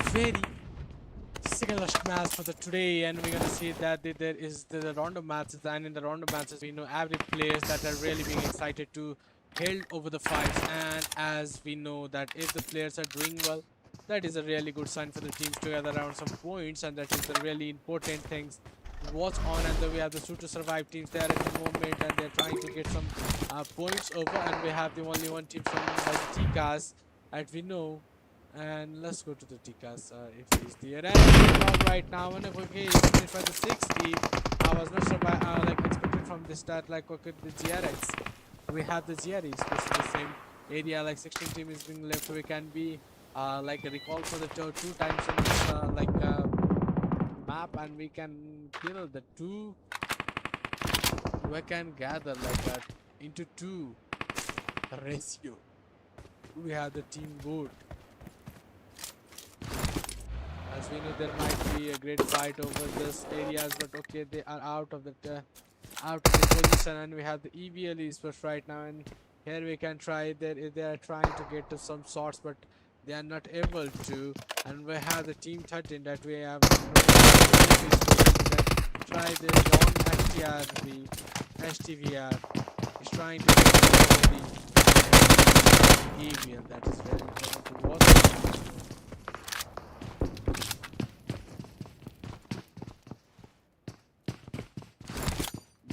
very second last match for the today, and we're gonna see that there is the random matches, and in the random matches, we know every players that are really being excited to held over the fights, and as we know that if the players are doing well, that is a really good sign for the teams to gather around some points, and that is the really important things to watch on. And then we have the shoot to survive teams there at the moment, and they're trying to get some points over, and we have the only one team from the TCAS, as we know. And let's go to the Tikas if he's there. And right now, and okay, he's finished by the 60. I was not sure by, like expected from the start, like okay, the GRX. We have the GRE, especially the same area, like 16 team is being left. We can be like a recall for the two times in this map, and we can kill the two. We can gather like that into two ratio. We have the team good. As we know, there might be a great fight over this areas, but okay, they are out of the position, and we have the EVL Esports right now, and here we can try. They are trying to get to some shots, but they are not able to. And we have the team 13 that we have that try the long STRV, STVR is trying to get the EVL. That is very important to watch.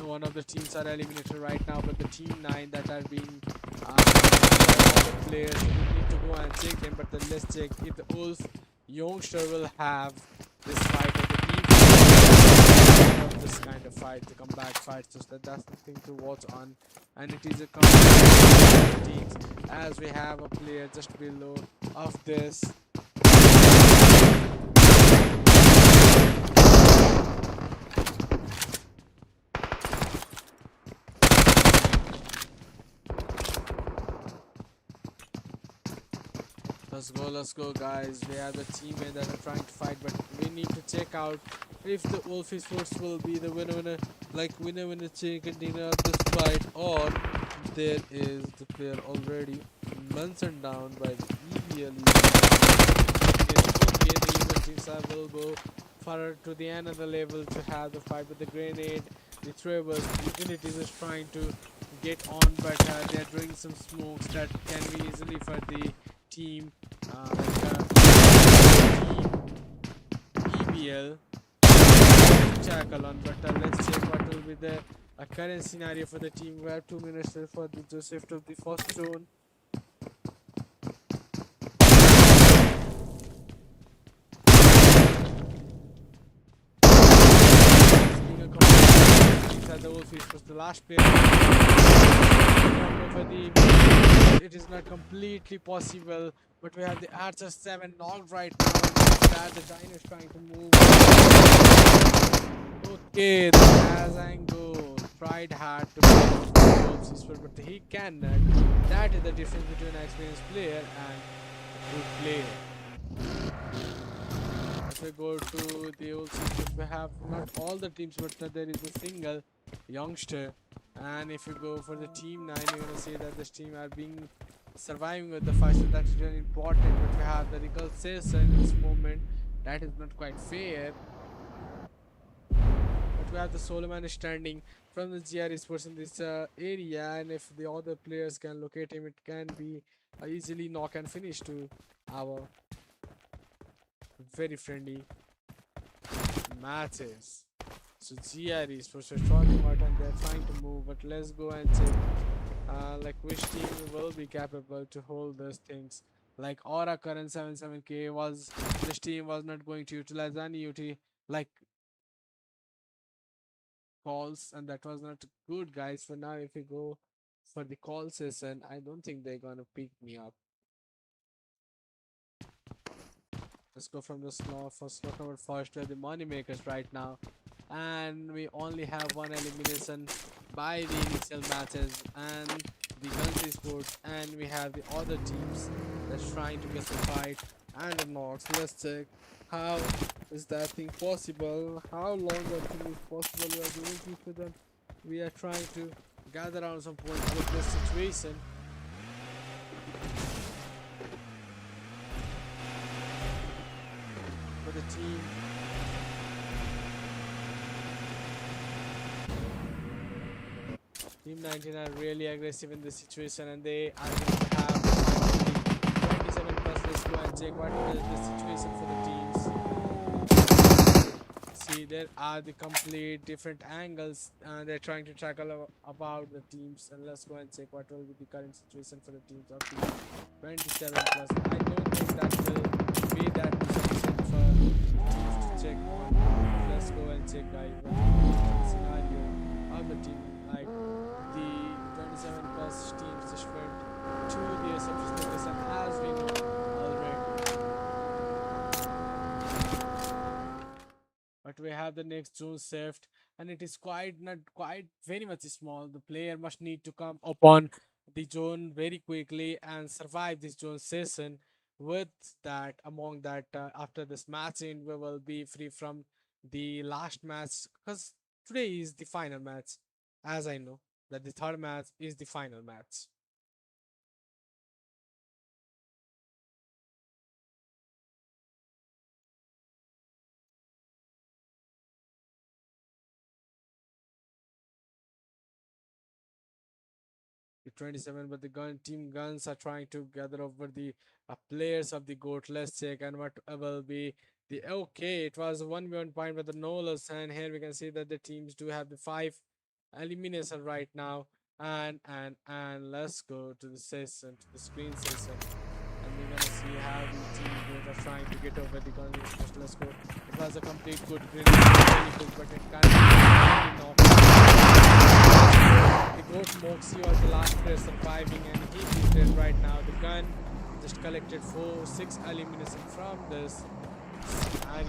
One of the teams are eliminated right now, but the team 9 that are being all the players, we need to go and check them. But then let's check if the Wolf youngster will have this fight, or the team of this kind of fight, the comeback fight. So that's the thing to watch on, and it is a comeback teams, as we have a player just below of this. Let's go, guys. We have the teammate that are trying to fight, but we need to check out if the Wolf Esports will be the winner, like winner chicken dinner of this fight, or there is the player already mentioned down by the EVL. Okay, the evil teams will go further to the end of the level to have the fight with the grenade. The throwers, utilities is trying to get on, but they are doing some smokes that can be easily for the team EBL tackle on. But let's check what will be the current scenario for the team. We have 2 minutes for the Joseph to the first zone. The Wolfies was the last player. It is not completely possible, but we have the Archer 7 knocked right now. That the Dino is trying to move. Okay, the Azango tried hard to play, but he cannot. That is the difference between an experienced player and a good player. If we go to the old system, we have not all the teams, but there is a single youngster. And if you go for the team 9, you're gonna see that this team are being surviving with the fight, so that's really important. But we have the reconciliation in this moment, that is not quite fair. But we have the Solomon standing from the GR Esports in this area, and if the other players can locate him, it can be easily knock and finish to our very friendly matches. So GR Esports are talking about, and they're trying to move, but let's go and check like which team will be capable to hold those things. Like Aura current 77k was, this team was not going to utilize any like calls, and that was not good, guys. For now, if we go for the call session, I don't think they're gonna pick me up. Let's go from the slot for slot number first. We are the money makers right now, and we only have one elimination by the initial matches and the Guns Esports, and we have the other teams that's trying to get some fight and the knocks. Let's check how is that thing possible, how long that thing is possible. We are doing for them. We are trying to gather around some points with this situation. the team. Team 19 are really aggressive in this situation, and they are going to have finally 27 plus. Let's go and check what is the situation for the teams. See, there are the complete different angles, and they're trying to tackle about the teams. And let's go and check what will be the current situation for the teams of the 27 plus. I don't think that will be that sufficient for teams to check on. Let's go and check, guys, what is the scenario of the team. Like the 27 plus teams just went to the surface location, as we know already. But we have the next zone shift, and it is quite not quite very much small. The player must need to come upon the zone very quickly and survive this zone session. With that, among that, after this match end, we will be free from the last match, because today is the final match, as I know that the third match is the final match. The 27, but the team guns are trying to gather over the players of the goat. Let's check and what will be the okay. It was a 1v1 point with the no loss, and here we can see that the teams do have the 5 elimination right now. And let's go to the session, to the screen session, and we're gonna see how the team goat are trying to get over the gun. Let's go. It was a complete good green, really good, but it can't be knocked. The goat Moxie was the last player surviving, and he is dead right now. The gun just collected 6 elimination from this scenario.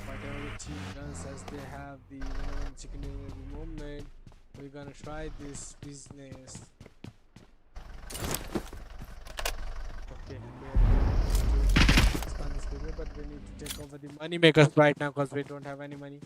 Whatever the team guns as they have the whenever chicken in every moment, we're gonna try this business. Okay, we are going to expand this video, but we need to take over the money makers right now because we don't have any money.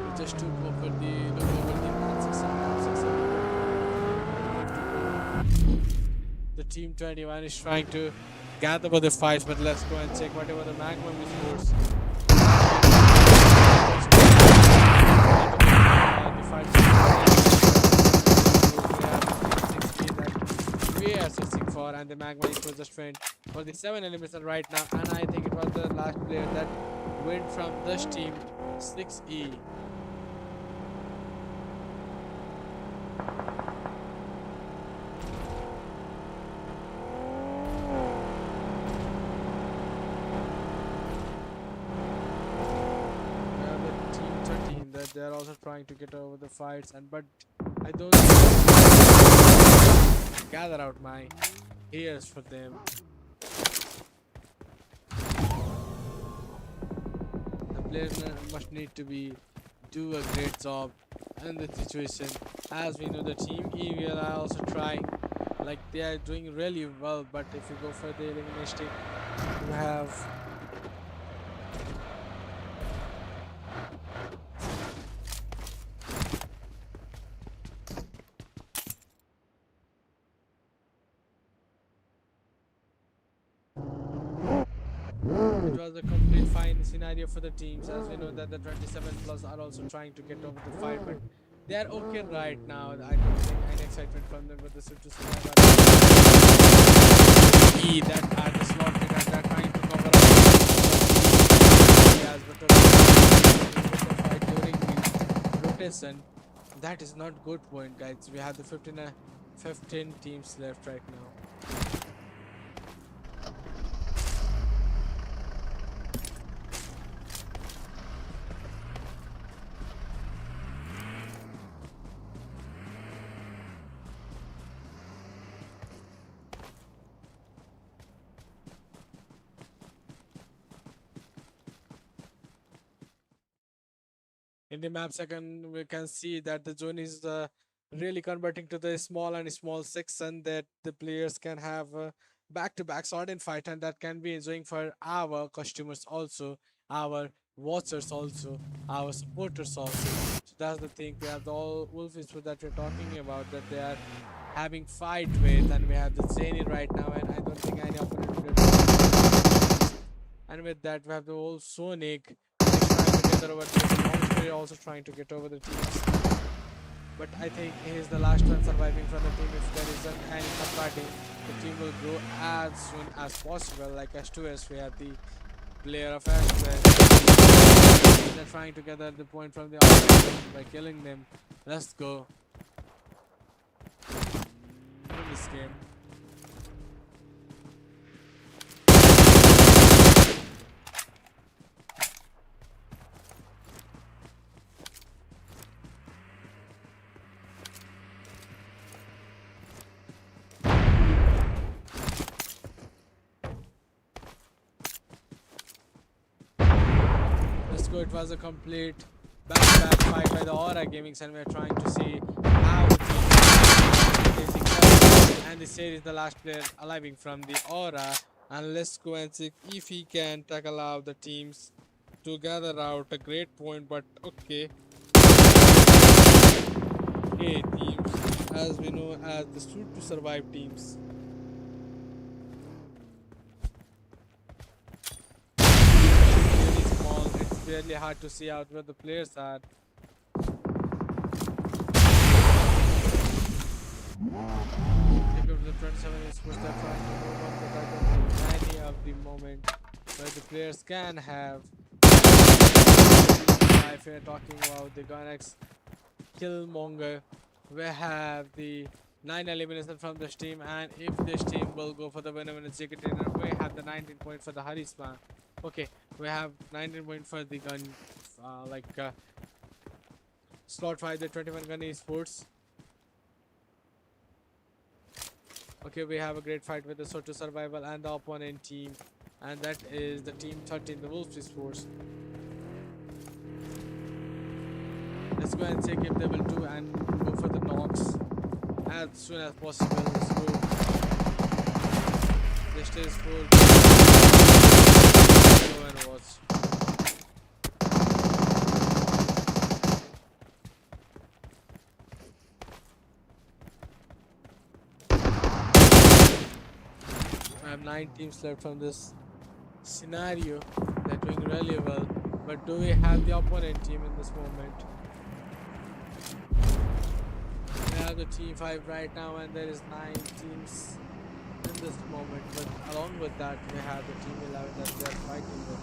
We just took over the team 21 is trying to gather for the fights, but let's go and check whatever the Magma scores. The fights we are searching for, and the Magma is just went for the 7 elimination right now, and I think it was the last player that went from this team 6E. They're also trying to get over the fights, and but I don't gather out my ears for them. The players must need to be do a great job in the situation. As we know, the team EVL are also trying, like they are doing really well. But if you go for the elimination, you have it was a complete fine scenario for the teams, as we know that the 27 plus are also trying to get over the fight, but they are okay right now. I don't think any excitement from them with the Swift to survive. That are the slot that are trying to cover up areas, but the fight during the rotation. That is not good point, guys. We have the 15 teams left right now. In the map second, we can see that the zone is really converting to the small and small section that the players can have back-to-back sword and fight, and that can be enjoying for our customers also, our watchers also, our supporters also. So that's the thing. We have the all wolf is that we're talking about, that they are having fight with, and we have the Zany right now, and I don't think any opponent will get. And with that, we have the old Sonic trying to get over the team. Also trying to get over the teams. But I think he is the last one surviving from the team. If there isn't any combating, the team will grow as soon as possible. Like S2S, we have the player of S2S. They're trying to gather the point from the opponent by killing them. Let's go. In this game. Let's go. It was a complete back-to-back fight by the Aura Gaming, and we're trying to see how the team is facing. And this is the last player arriving from the Aura. And let's go and see if he can tackle out the teams to gather out a great point. But okay, teams, as we know as the Shoot to Survive teams. Really small, it's really hard to see out where the players are. Take over the 27 Esports, they're trying to move up, but I don't think any of the moment where the players can have. If we're talking about the Ganex Killmonger, we have the 9 elimination from this team, and if this team will go for the winner ticket dinner, we have the 19 point for the Harisma. Okay, we have 19 point for the gun, slot 5, the 21 gun esports. Okay, we have a great fight with the Soto Survival and the opponent team, and that is the team 13, the Wolves Esports. Let's go and check if they will do and go for the knocks as soon as possible. Let's go. This is full. Go and watch. I have 9 teams left from this scenario. They're doing really well. But do we have the opponent team in this moment? We have the team 5 right now, and there is 9 teams in this moment. But along with that, we have the team 11 that they are fighting with.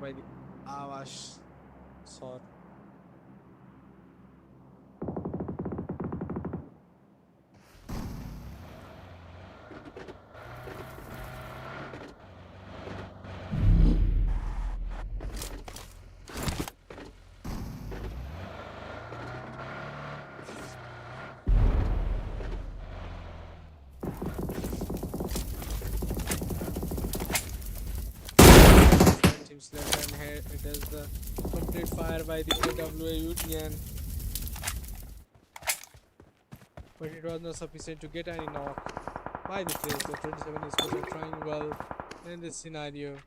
By the Avash sword. Left, and here it is the complete fire by the AWA Union, but it was not sufficient to get any knock by the players. The 27 is trying well in this scenario.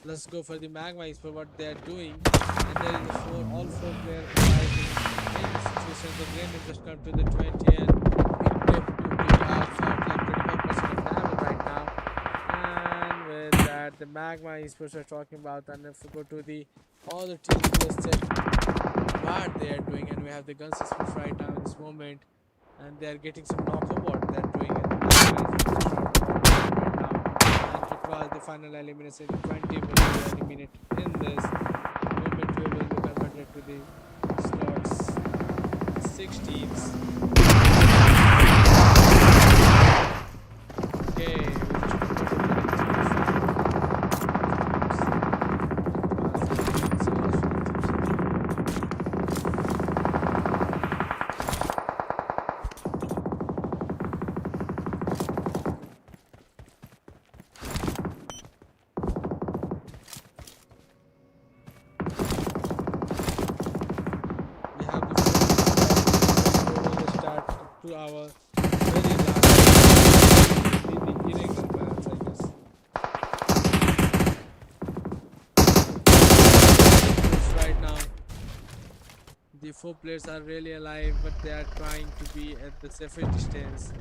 Let's go for the Magma for what they are doing, and there is all 4 players arriving in the situation. The game has just come to the 20, and it left to be outside like 25% of damage right now. And with that, the Magma Esports are talking about, and if we go to the other teams, let's check what they are doing, and we have the Guns Esports right now in this moment, and they are getting some knockout they're doing it. Was the final elimination. 20 will be eliminated in this moment. We will be converted to the slots 6 teams. Okay, we just completed winning 3 have the start to our very last the irregular match, I guess. Yes, right now, the 4 players are really alive, but they are trying to be at the safest distance.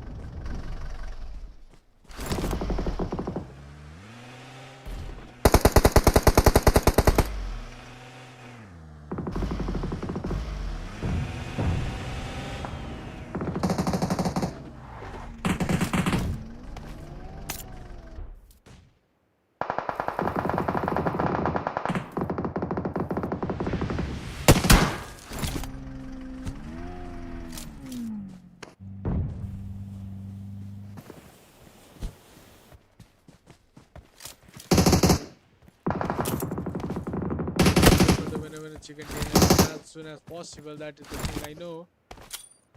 For the winner chicken dinner as soon as possible. That is the thing I know.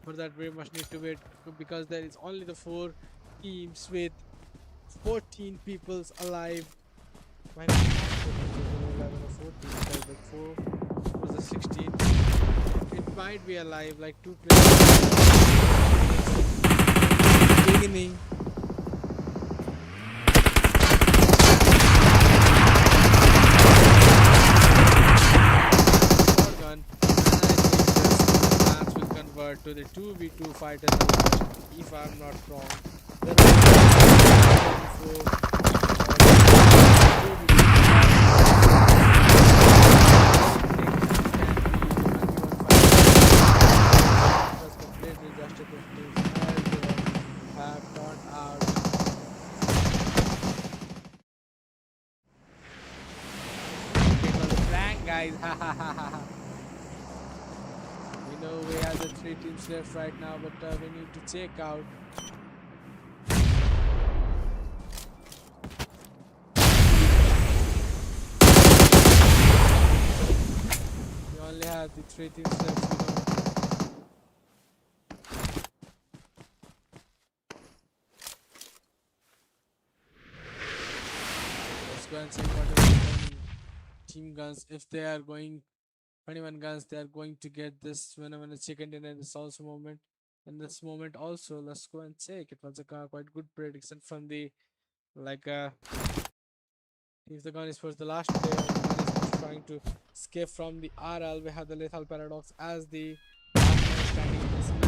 For that, we must need to wait because there is only the 4 teams with 14 peoples alive. Why not 11 or 14? Because like 4 was the 16. It might be alive, like 2 players. Beginning. Shotgun. And I think this match will convert to the 2v2 fight at the last, if I'm not wrong. There was 2v2 was completely just a prestige as they have turned out. It was a prank, guys. Ha ha ha ha ha. We know we have the 3 teams left right now, but we need to check out. We only have the 3 teams left. Let's go and check what are the team guns. If they are going 21 guns, they are going to get this whenever a chicken dinner in this also moment. In this moment also, let's go and check. It was a quite good prediction from the like if the gun is for the last player, the gun is just trying to escape from the RL. We have the lethal paradox as the last man standing in this match.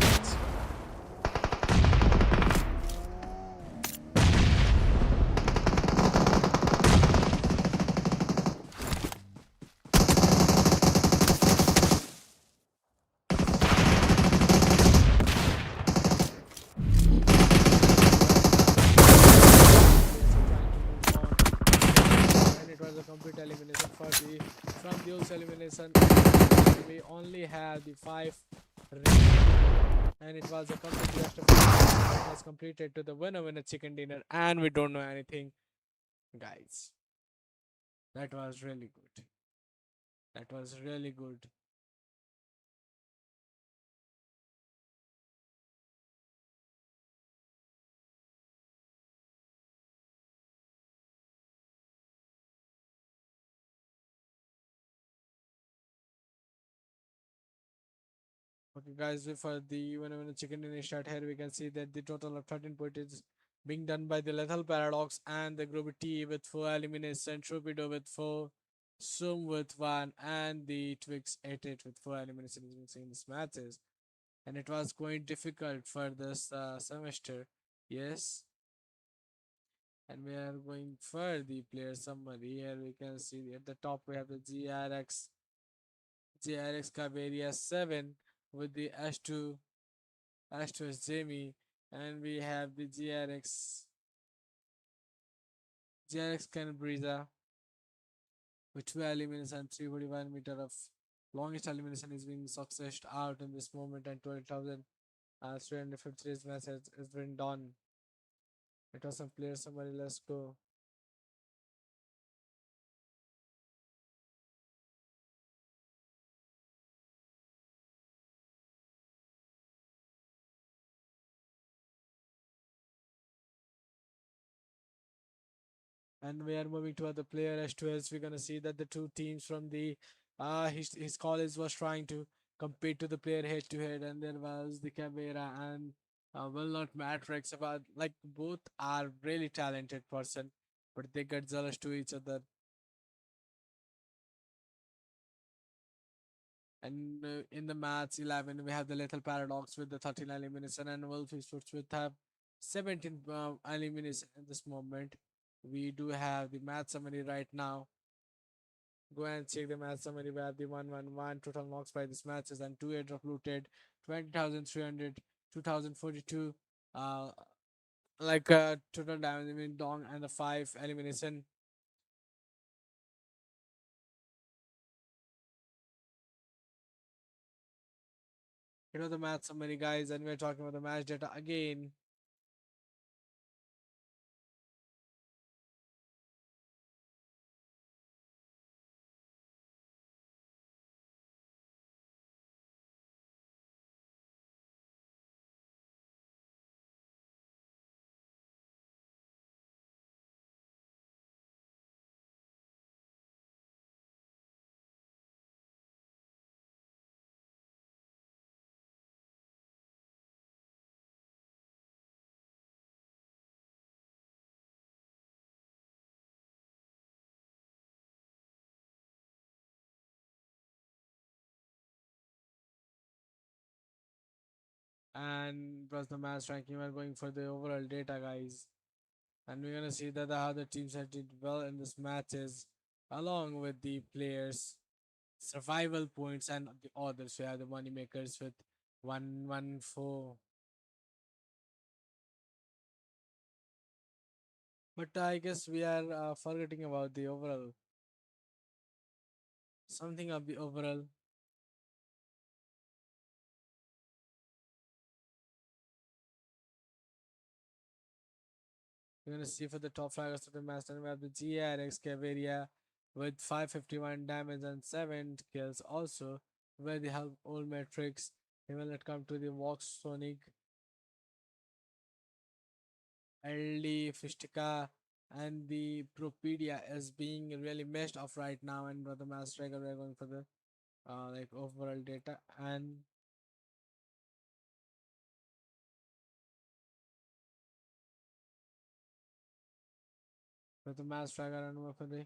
And it was a complete elimination for the from those elimination. We only have the 5 remaining, and it was a complete rest of it was completed to the winner chicken dinner, and we don't know anything, guys. That was really good. That was really good. Okay, guys, for the when the chicken dinner start here, we can see that the total of 13 points is being done by the lethal paradox and the group T with 4 elimination, Trupido with 4, Sum with 1, and the Twix 88 with 4 elimination is missing in this matches. And it was quite difficult for this semester. Yes, and we are going for the player summary. Here we can see at the top we have the GRX Caveria 7 with the S2 is Jamie, and we have the GRX Canabrisa with 12 minutes and 341 meter of Longest elimination is being successed out in this moment, and 12,353 match has been done. It was some players, somebody, let's go. And we are moving to other player as to as we're gonna see that the two teams from the his college was trying to compete to the player head to head, and there was the Caveira and well not Matrix about like both are really talented person, but they get jealous to each other. And in the match 11 we have the Lethal Paradox with the 13 elimination, and Wolf Esports with have 17 elimination in this moment. We do have the match summary right now. Go and check the match summary. We have the 111 total knocks by this matches and 2 airdrop looted, 20,300, 2,042. Uh, total damage I mean dong and the 5 elimination. You know the match summary, guys, and we're talking about the match data again. And plus the match ranking, we're going for the overall data, guys. And we're gonna see that the other teams have did well in this matches, along with the players' survival points and the others. We have the money makers with 114. But I guess we are forgetting about the overall. Something of the overall. We're gonna see for the top flaggers of the match, and we have the GRX Caveria with 551 damage and 7 kills. Also, where they have all metrics. Even when it comes to the Vox Sonic, LD, Fistica, and the Propedia is being really messed up right now. And for the match striker, we're going for the overall data, and for the match striker and for the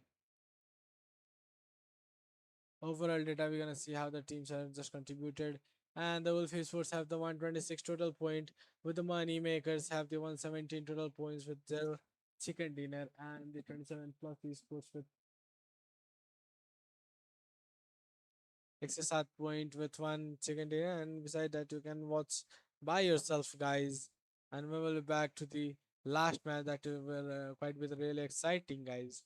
overall data, we're gonna see how the teams have just contributed. And the Wolf Esports have the 126 total point, with the money makers have the 117 total points with their chicken dinner, and the 27 plus esports with 67 point with one chicken dinner. And beside that, you can watch by yourself, guys. And we will be back to the last match that will quite be really exciting, guys.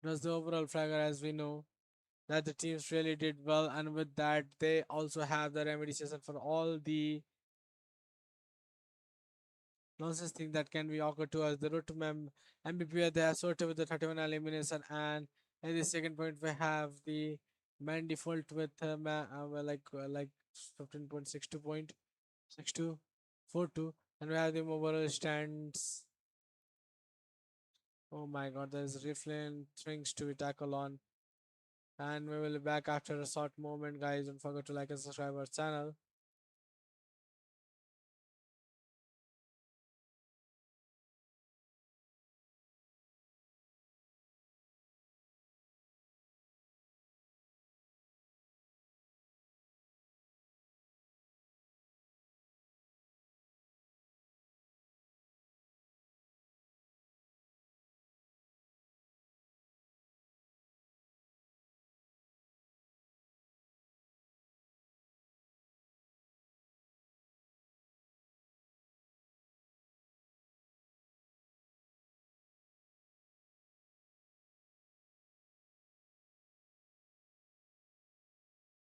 That's the overall figure, as we know that the teams really did well, and with that they also have the remedy session for all the nonsense thing that can be occurred to us. The road to MVP where they are sorted with the 31 elimination, and in the second point we have the man default with like 15.62 point 6242, and we have the overall stands. Oh my god, there's different things to tackle on. And we will be back after a short moment, guys. Don't forget to like and subscribe our channel.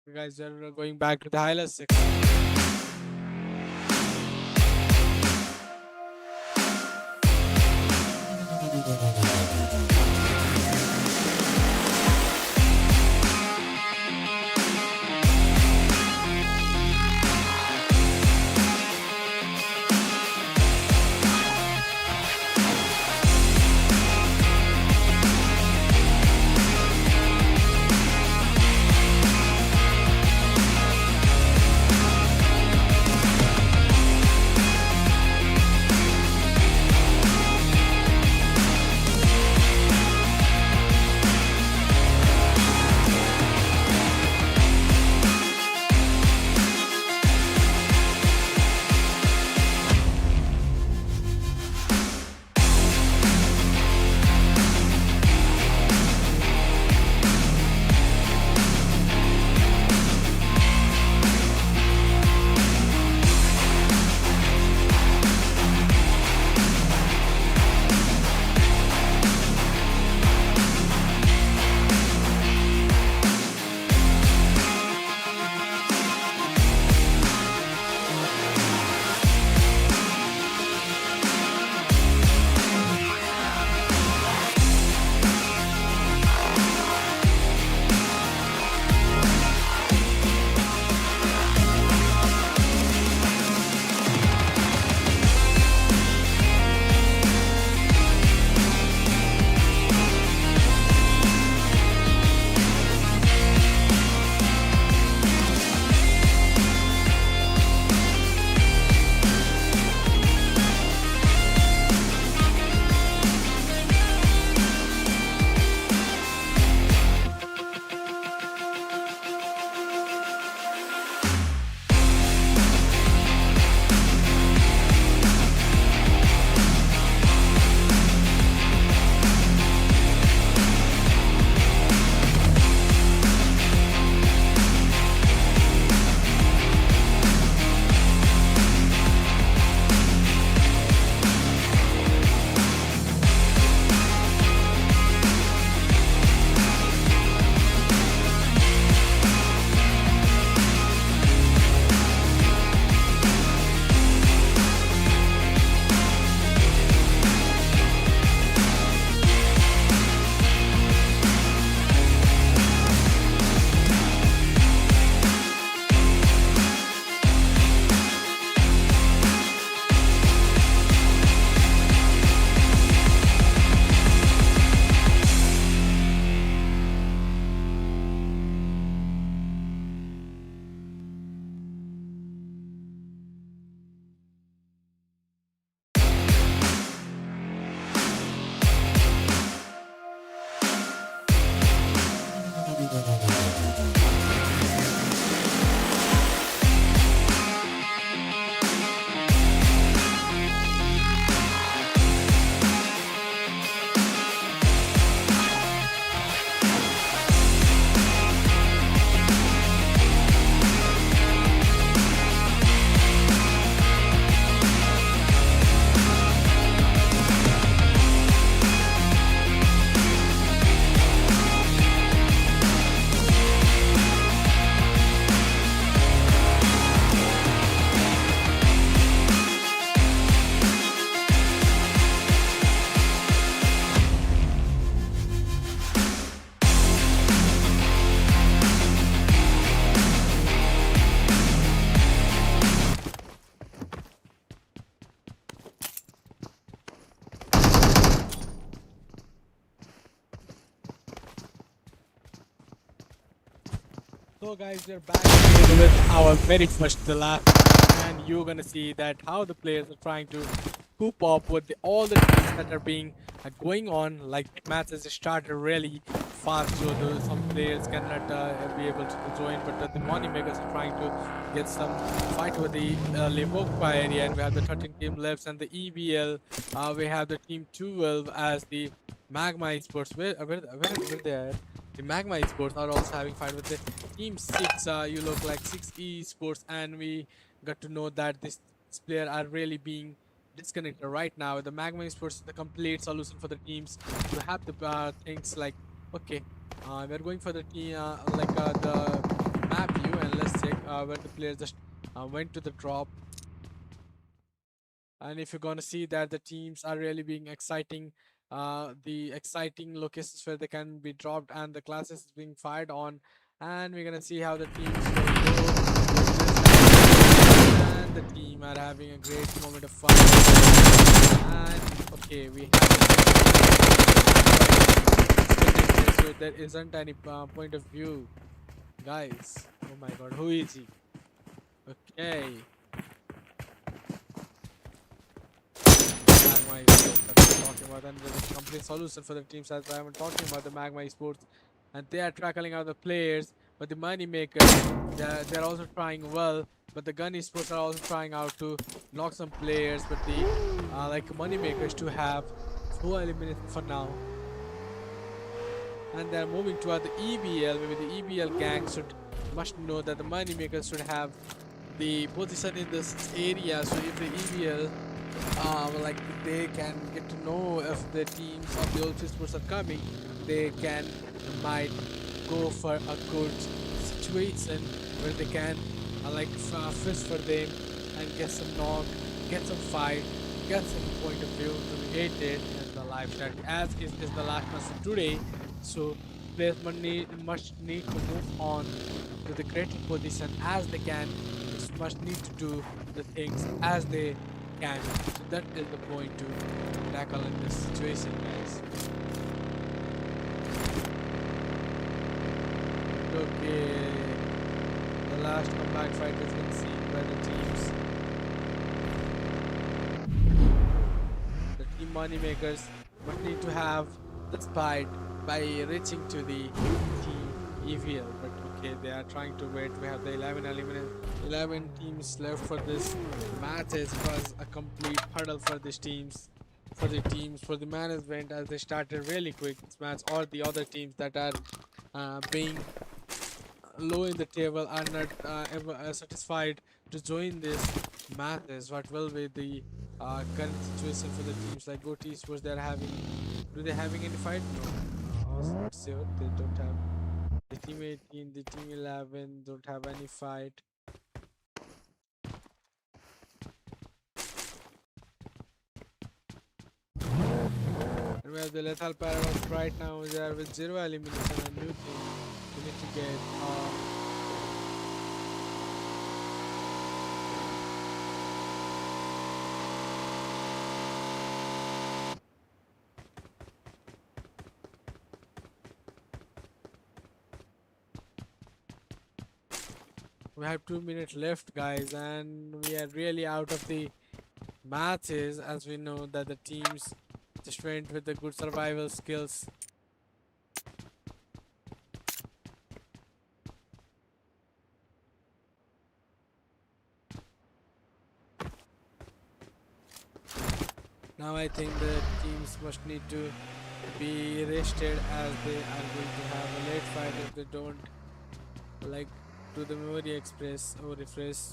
You guys are going back to the highlights section. So guys, we're back with our very first the last, and you're gonna see that how the players are trying to coop up with all the things that are being going on. Like matches started really fast, so some players cannot be able to join, but the money makers are trying to get some fight with the Livoqua area, and we have the 13 team left, and the EBL. We have the team 12 as the Magma Esports. Where they are? The Magma Esports are also having fight with the Team 6. You look like 6 Esports, and we got to know that this player are really being disconnected right now. The Magma Esports is the complete solution for the teams. You have the things like, okay, we're going for the team, the map view and let's check where the player just went to the drop. And if you're gonna see that the teams are really being exciting, the exciting locations where they can be dropped and the classes is being fired on, and we're gonna see how the teams will go with this, and the team are having a great moment of fun. And okay, we have so there isn't any point of view, guys. Oh my god, who is he? Okay. Magma Esports that we're talking about, and there is a complete solution for the teams as I am talking about the Magma Esports, and they are tackling out the players, but the money makers they're also trying well, but the Gun Esports are also trying out to knock some players, but the like money makers to have 4 eliminations for now, and they're moving toward the EBL. Maybe the EBL gang should must know that the money makers should have the position in this area. So if the EBL like they can get to know if the teams of the old sports are coming, they can might go for a good situation where they can like fish for them and get some knock, get some fight, get some point of view to be hated in the live chat as is the last match of today. So players must need to move on to the creative position as they can, must need to do the things as they can. So that is the point to tackle in this situation, guys. Okay, the last comeback fight has been seen by the teams. The team moneymakers must need to have the fight by reaching to the team EVL, but okay, they are trying to wait. We have the 11 teams left for this match. It was a complete hurdle for these teams, for the management as they started really quick this match, or the other teams that are being low in the table are not ever satisfied to join this matches. What will be the current situation for the teams like Go Esports? They're having, do they having any fight? No, also not sure. They don't have. The team 18, the team 11 don't have any fight. And we have the Lethal Paradox right now. They are with 0 elimination and new thing. We need to get we have 2 minutes left, guys, and we are really out of the matches as we know that the teams just went with the good survival skills. Now I think the teams must need to be rested as they are going to have a late fight if they don't like do the memory express or refresh.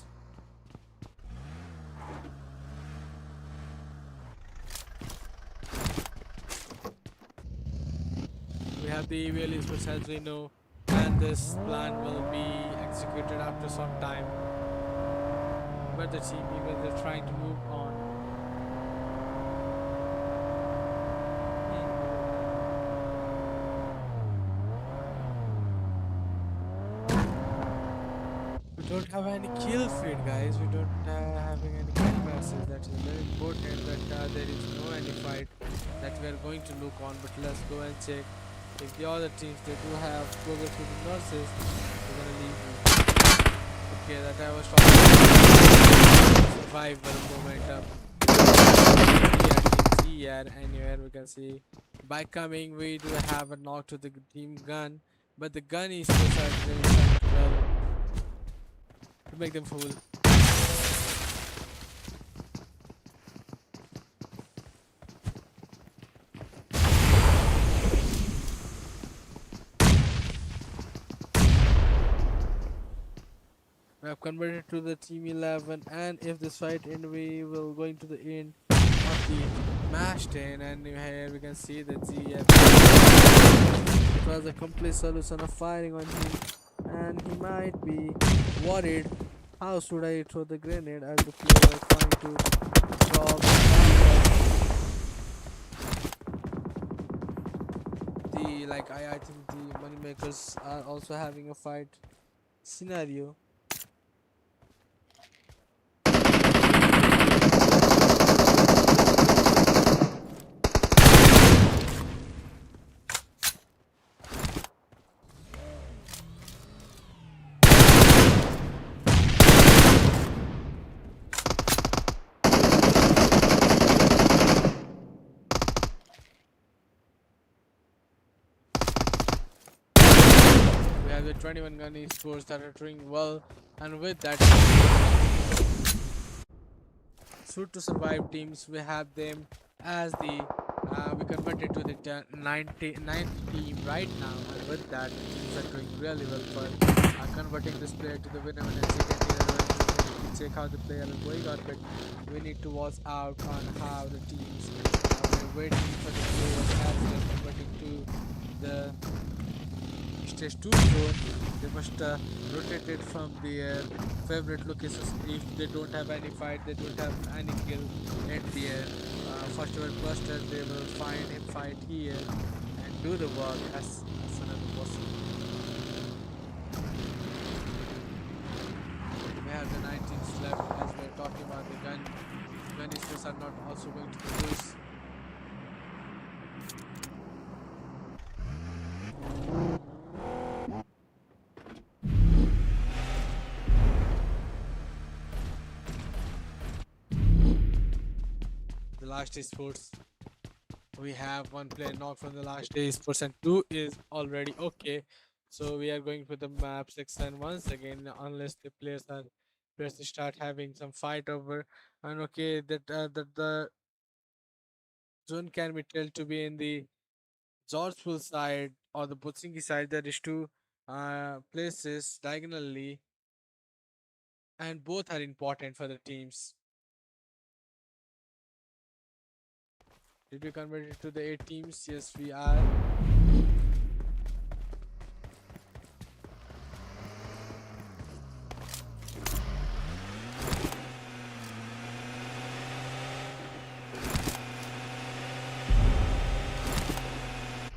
We have the EVL which as we know, and this plan will be executed after some time. But the team even they're trying to move on. We don't have any kill feed, guys. We don't having any kill passes. That is very important. That there is no any fight that we are going to look on. But let's go and check if the other teams they do have progress with the nurses. We're gonna leave you. Okay, that I was talking about survival momentum. Here and here we can see by coming we do have a knock to the team gun, but the gun is really well to make them fool. We have converted to the team 11, and if this fight end we will going to the end of the match 10, and here we can see that GF it was a complete solution of firing on him, and he might be worried. How should I throw the grenade as the player is trying to drop the I think the moneymakers are also having a fight scenario. We have the 21 gun esports that are doing well, and with that suit to survive teams, we have them as the we converted to the 99th team right now, and with that the teams are doing really well for converting this player to the winner in second tier. We need to check how the player is going on, but we need to watch out on how the teams we're waiting for the players as they're converting to the stage 2 zone. They must rotate it from their favorite locations. If they don't have any fight, they don't have any kill at their first ever cluster, they will find him fight here and do the work as soon as possible. We have the 9 teams left as we're talking about the gun issues are not also going to produce. The last esports, we have one player knocked from the last esports and two is already okay. So we are going for the map 6 and once again, unless the players start having some fight over, and okay that the zone can be told to be in the Georgeville side or the Butsingi side. There is two places diagonally, and both are important for the teams. Did we convert it to the 8 teams? Yes, we are.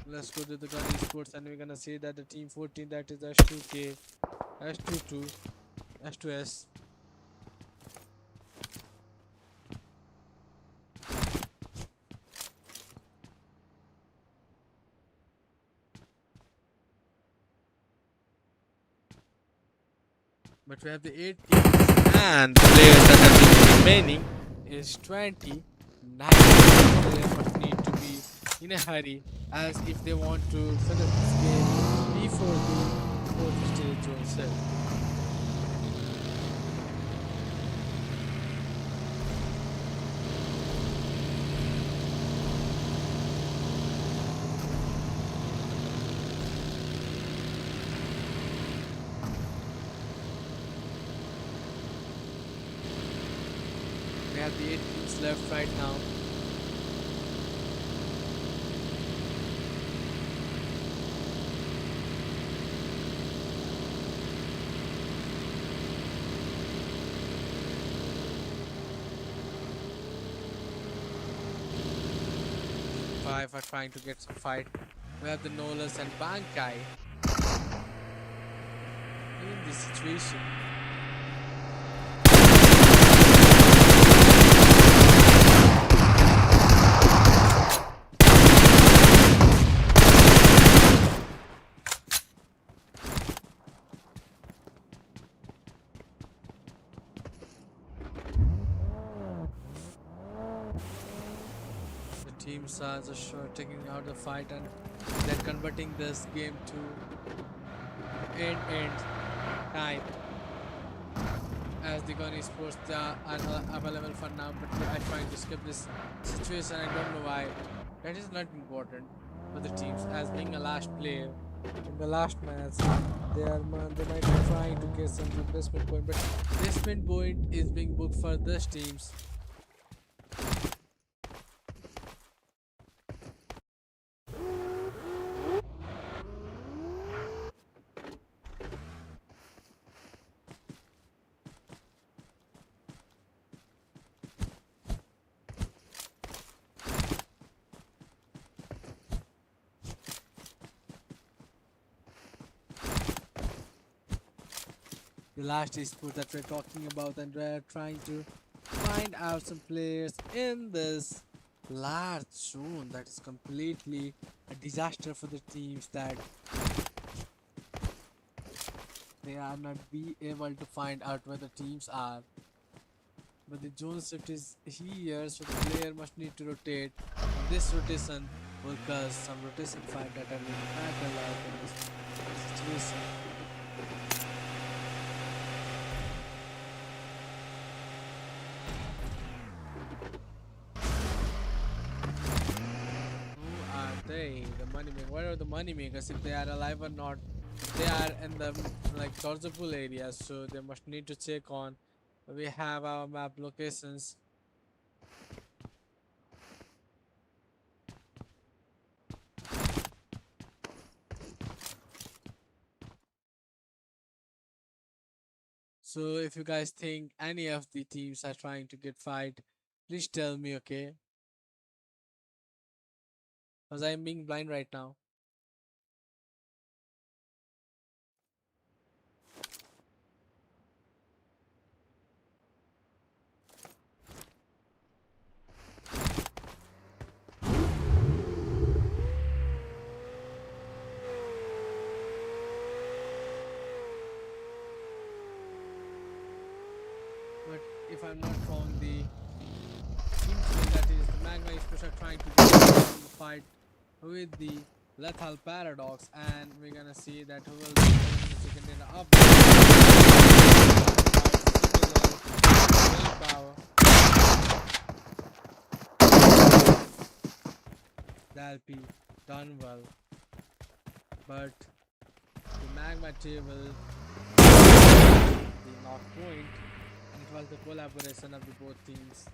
Let's go to the gun esports, and we're gonna see that the team 14, that is S2K, S22, S2S. But we have the 8 teams, and the players that have been remaining is 20. 9 players must need to be in a hurry, as if they want to finish this game before the fourth stage zone set. We have the 8 teams left right now. Five are trying to get some fight. We have the Nolas and Bankai in this situation. The teams are just taking out the fight, and they're converting this game to end time, as the gun esports are available for now, but I trying to skip this situation. I don't know why. That is not important for the teams, as being a last player in the last match. They might be trying to get some replacement point, but replacement point is being booked for these teams. the last esport that we're talking about, and we're trying to find out some players in this large zone that is completely a disaster for the teams, that they are not be able to find out where the teams are. But the zone shift is here, so the player must need to rotate. And this rotation will cause some rotation fight that are really matter a lot in this situation. Who are they? The money makers. What are the money makers? If they are alive or not? If they are in the like torso pool area, so they must need to check on. We have our map locations. So if you guys think any of the teams are trying to get fight, please tell me, okay? Because I'm being blind right now. But if I'm not wrong, the seems to be that is the Magma Esports are trying to get the fight with the Lethal Paradox, and we're gonna see that who will be in the second in the up. Willpower. That'll be done well. But the Magma table, the knock point, and it was the collaboration of the both teams,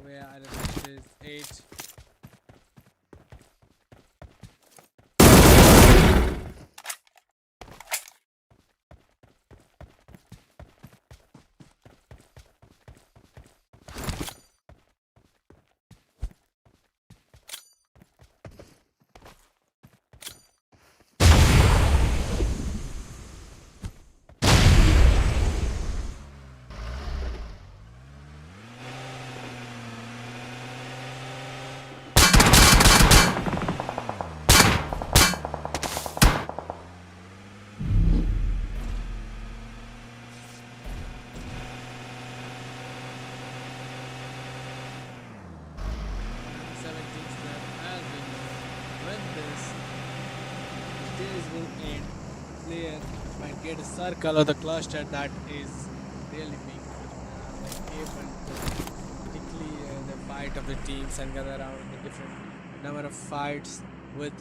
where it is 8. As we know, when this stage will end, player might get a circle or the cluster that is really big, like able to clear the fight of the teams and gather around the different number of fights with.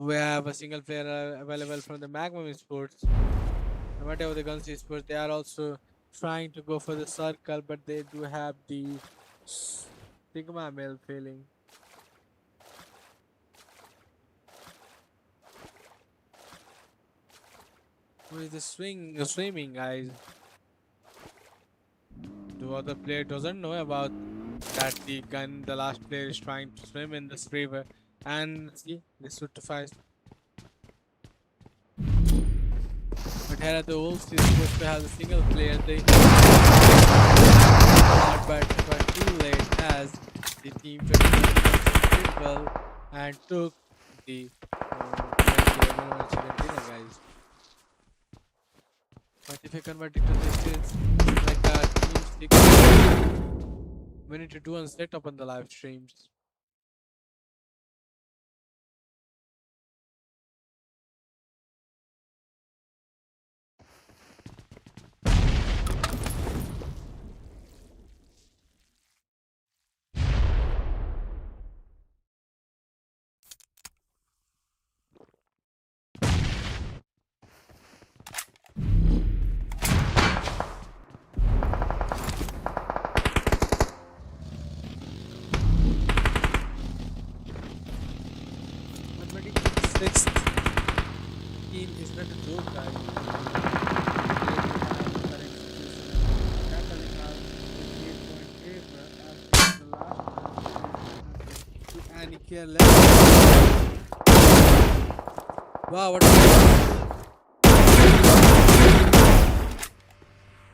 We have a single player available from the Magnum Esports. And whatever the guns Esports, they are also trying to go for the circle, but they do have the Sigma male failing. Who is the swimming guys? The other player doesn't know about that the last player is trying to swim in this river, and see this would suffice. But here at the Wolves is supposed to have a single player. They but too late as the team did well and took the Argentina guys. But if you convert it to this, it's like a team six. We need to do and set up on the live streams. Let's. Wow, what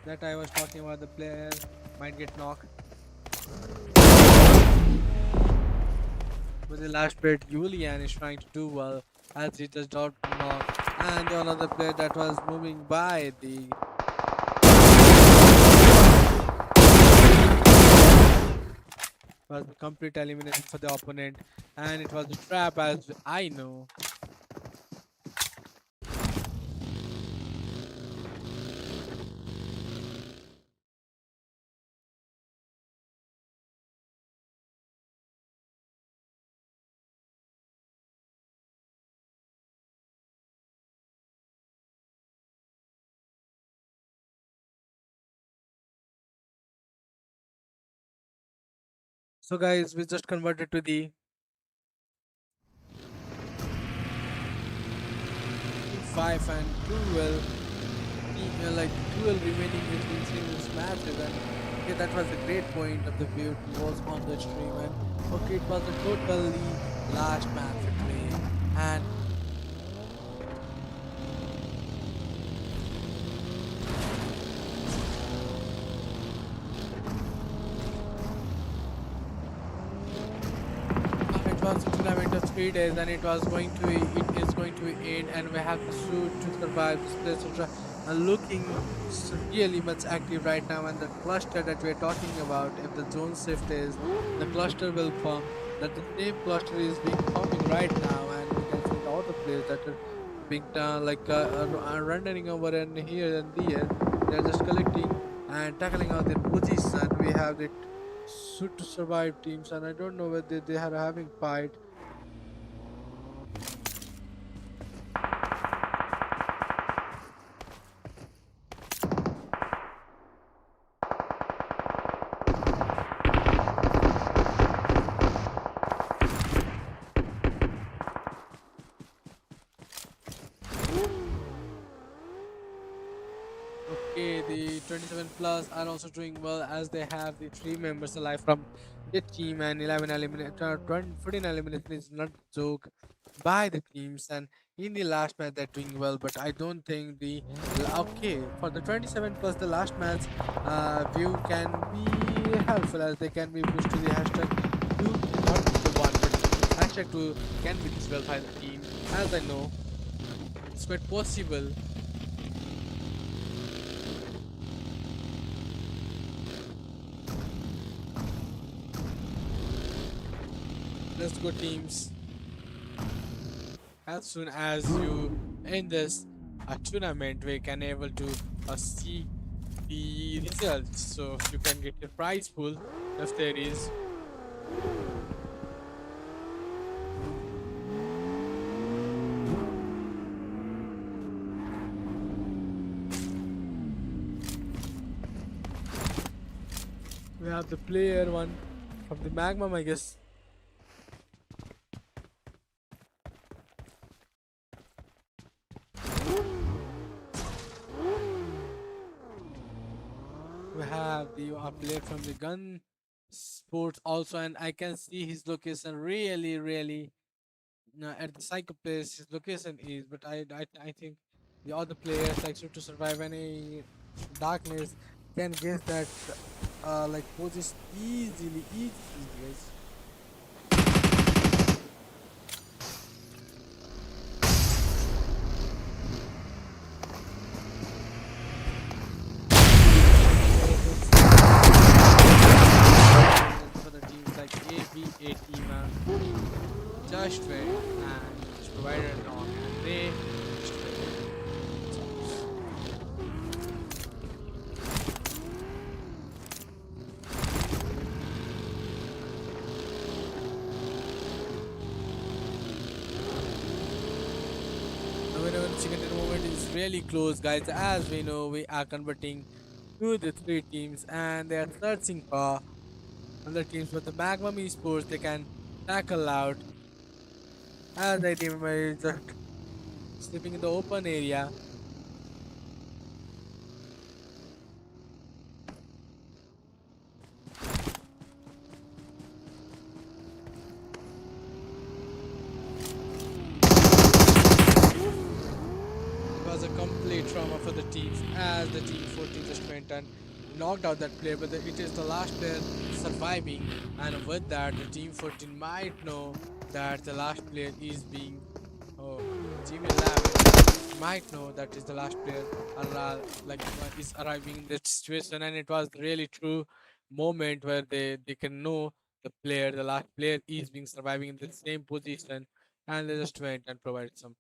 that I was talking about, the player might get knocked. With the last bit, Julian is trying to do well as he does not knock. And the another player that was moving by the was the complete elimination for the opponent, and it was a trap as I know. So guys, we just converted to the 5 and 12, like 12 remaining between singles matches, and okay, that was a great point of the view was on the stream, and okay, it was a totally last match actually, and it was a tournament of 3 days, and it is going to end, and we have to shoot to survive this place, looking really much active right now. And the cluster that we're talking about, if the zone shift is, the cluster will form. That the same cluster is being forming right now, and we can see the other players that are being done like running over and here and there. They're just collecting and tackling out their position. We have the shoot to survive teams, and I don't know whether they are having fight. Okay, the 27 plus are also doing well as they have the three members alive from the team, and 11 elimination, 14 elimination is not a joke by the teams. And in the last match, they're doing well, but I don't think okay, for the 27 plus, the last match view can be helpful as they can be pushed to the hashtag 2, not the 1, but hashtag 2 can be dispelled by the team. As I know, it's quite possible. Let's go, teams. As soon as you end this tournament, we can able to see the results, so you can get your prize pool if there is. We have the player one from the Magma, I guess. We have the player from the gun sports also, and I can see his location really at the psycho place his location is, but I think the other players like to survive any darkness can guess that like poses easily guys. Very good for the teams like AB, team, just wait and just provided a knock, and they just wait. The winner chicken dinner moment is really close, guys. As we know, we are converting to the three teams, and they are searching for other teams. But the Magma Esports, they can tackle out as their team is just sleeping in the open area. as the team 14 just went and knocked out that player, but it is the last player surviving, and with that, the team 14 might know that the last player is being. Oh, team 11 might know that is the last player is arriving in that situation, and it was really true moment where they can know the last player is being surviving in the same position, and they just went and provided some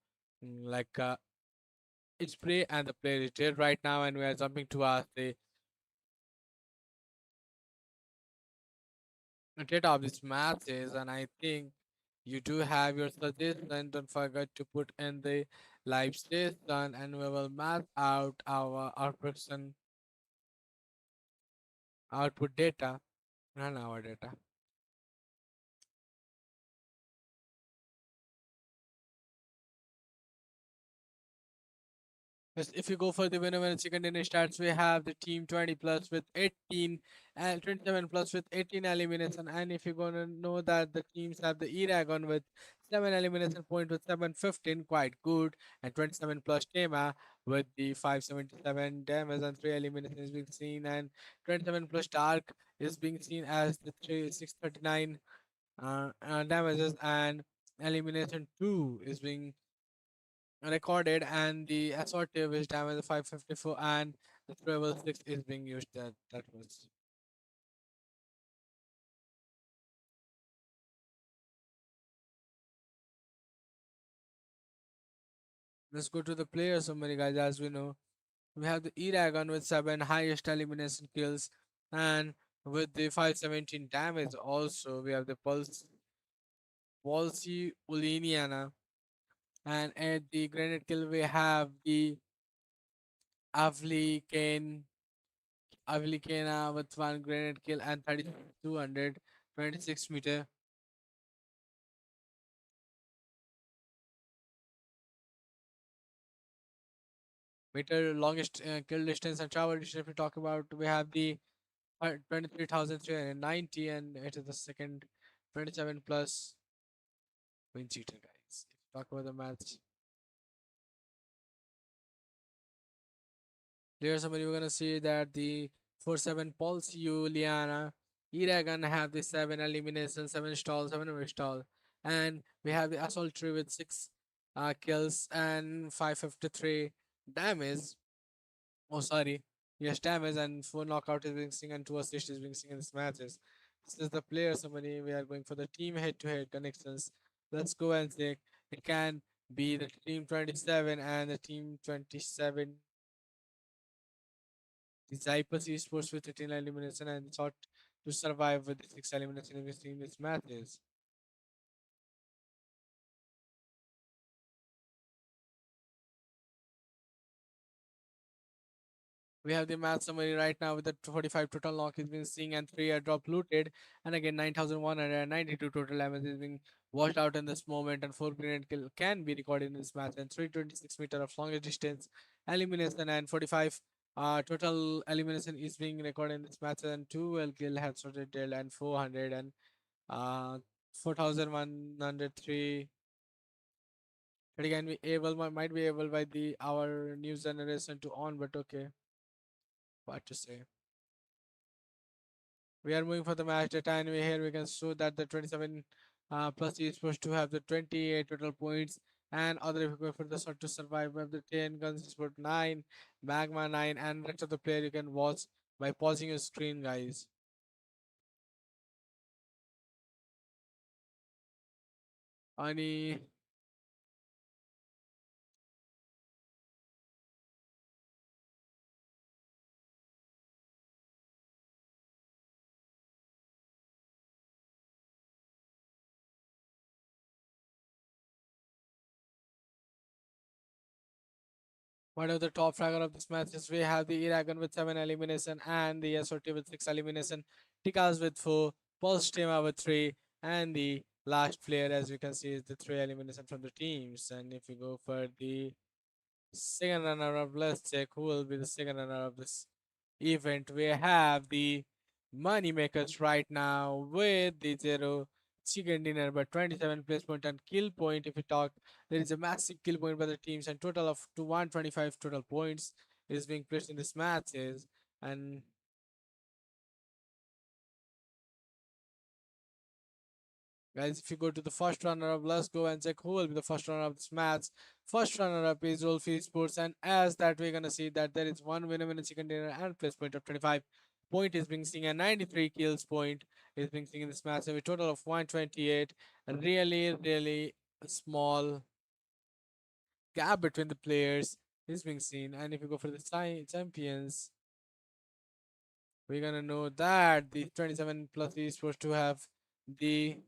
it's play, and the player is dead right now, and we are jumping to ask the date of this matches, and I think you do have your suggestion. Don't forget to put in the live session, and we will map out our output data and our data. Yes, if you go for the winner and second inning stats, we have the team 20 plus with 18 and 27 plus with 18 elimination. And if you're gonna know that the teams have the Eragon with 7 elimination point with 715, quite good, and 27 plus Tema with the 577 damage and 3 eliminations being seen, and 27 plus Dark is being seen as the 639 damages, and elimination 2 is being recorded, and the assortive is damage 554, and the travel 6 is being used. That was. Let's go to the player summary, guys. As we know, we have the Eragon with 7 highest elimination kills, and with the 517 damage. Also, we have the Palsy Uliniana, and at the grenade kill, we have the Avli Kane Avlikena with 1 grenade kill and 3226 meter longest kill distance and travel distance. If we talk about, we have the 23,390, and it is the second 27 plus win cheater, guys. If we talk about the match, there somebody we're gonna see that the 4-7 Pulse Juliana Iragan have the 7 elimination, 7 stall, 7 stall, and we have the assault tree with 6 kills and 553 damage. Oh, sorry. Yes, damage and 4 knockout is being seen and 2 assists is being seen in this matches. This is the player summary. We are going for the team head-to-head connections. Let's go and check. It can be the team 27 and the team 27. The Zypus Esports with 13 elimination and sought to survive with the 6 elimination in this matches. We have the match summary right now with the 45 total knock is being seen and 3 airdrop looted, and again 9,192 total damage is being washed out in this moment, and 4 grenade kill can be recorded in this match, and 326 meter of longest distance elimination, and 45 total elimination is being recorded in this match, and 2 well kill headshot dealt, and 400 and 4,103 that can be able might be able by the our new generation to on, but okay, what to say. We are moving for the match data, and here we can show that the 27 plus is supposed to have the 28 total points, and other if you go for the shot to survive, we have the 10 guns is for 9, magma 9, and rest of the player you can watch by pausing your screen, guys. Any one of the top fragger of this match is we have the Iragan with 7 elimination, and the SOT with 6 elimination, Tikas with 4, Pulse Tema with 3, and the last player as we can see is the 3 elimination from the teams. And if you go for the second runner up, let's check who will be the second runner of this event. We have the money makers right now with the 0 chicken dinner, but 27 placement and kill point. If we talk, there is a massive kill point by the teams and total of to 125 total points. is being placed in this matches. And guys, if you go to the first runner up, let's go and check who will be the first runner of this match. First runner up is Wolfie Sports, and as that we're gonna see that there is one winner in second dinner and place point of 25. Point is being seen, and 93 kills point is being seen in this match. So a total of 128. A really small gap between the players is being seen. And if you go for the champions, we're gonna know that the 27 plus is supposed to have the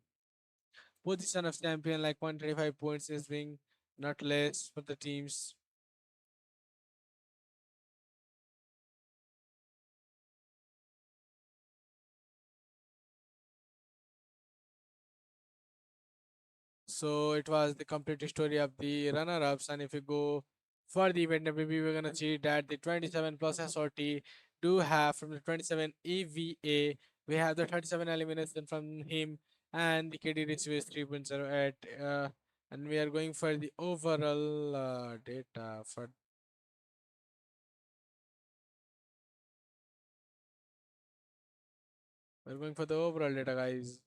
position of champion like 135 points is being not less for the teams. So it was the complete story of the runner-ups. And if you go for the event MVP, we're gonna see that the 27 plus SRT do have from the 27 EVA. We have the 37 elimination from him, and the KD receives 3.0 at and we are going for the overall data for we're going for the overall data, guys.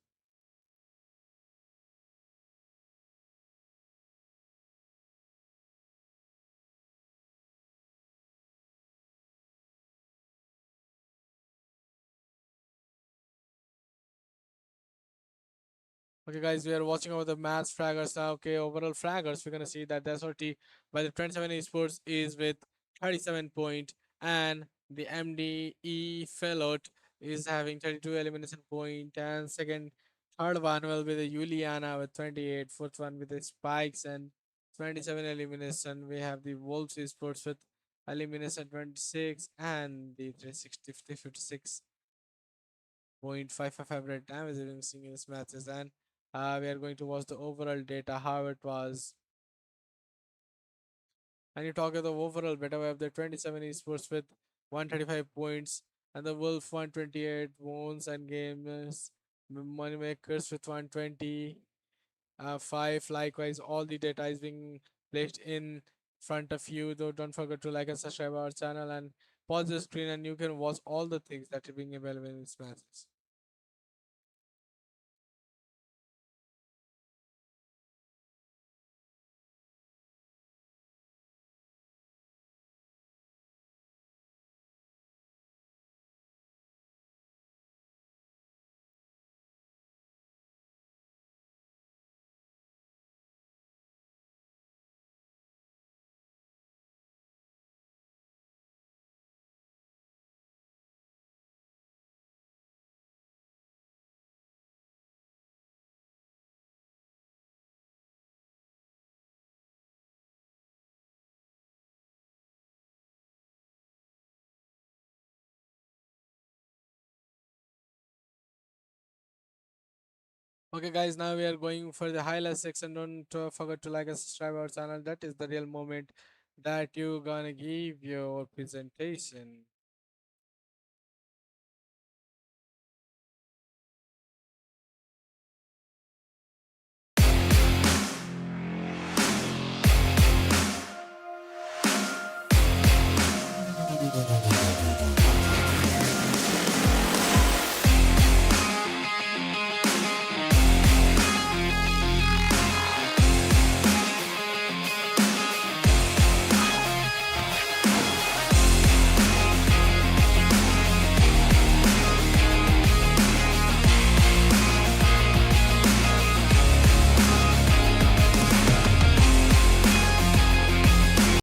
Okay, guys, we are watching over the match fraggers now. Okay, overall fraggers, we're gonna see that the SRT by the 27 esports is with 37 point, and the MDE Fellow is having 32 elimination point, and third one will be the Juliana with 28, fourth one with the Spikes and 27 elimination. We have the Wolves esports with elimination 26, and the 360 56.55 average damage during singles matches. And we are going to watch the overall data how it was. And you talk about the overall beta, we have the 27 esports with 135 points, and the Wolf 128 wounds and games moneymakers with 120 5. Likewise, all the data is being placed in front of you. Though don't forget to like and subscribe our channel and pause the screen, and you can watch all the things that are being available in these matches. Okay, guys, now we are going for the highlight section. Don't forget to like and subscribe our channel. That is the real moment that you gonna give your presentation.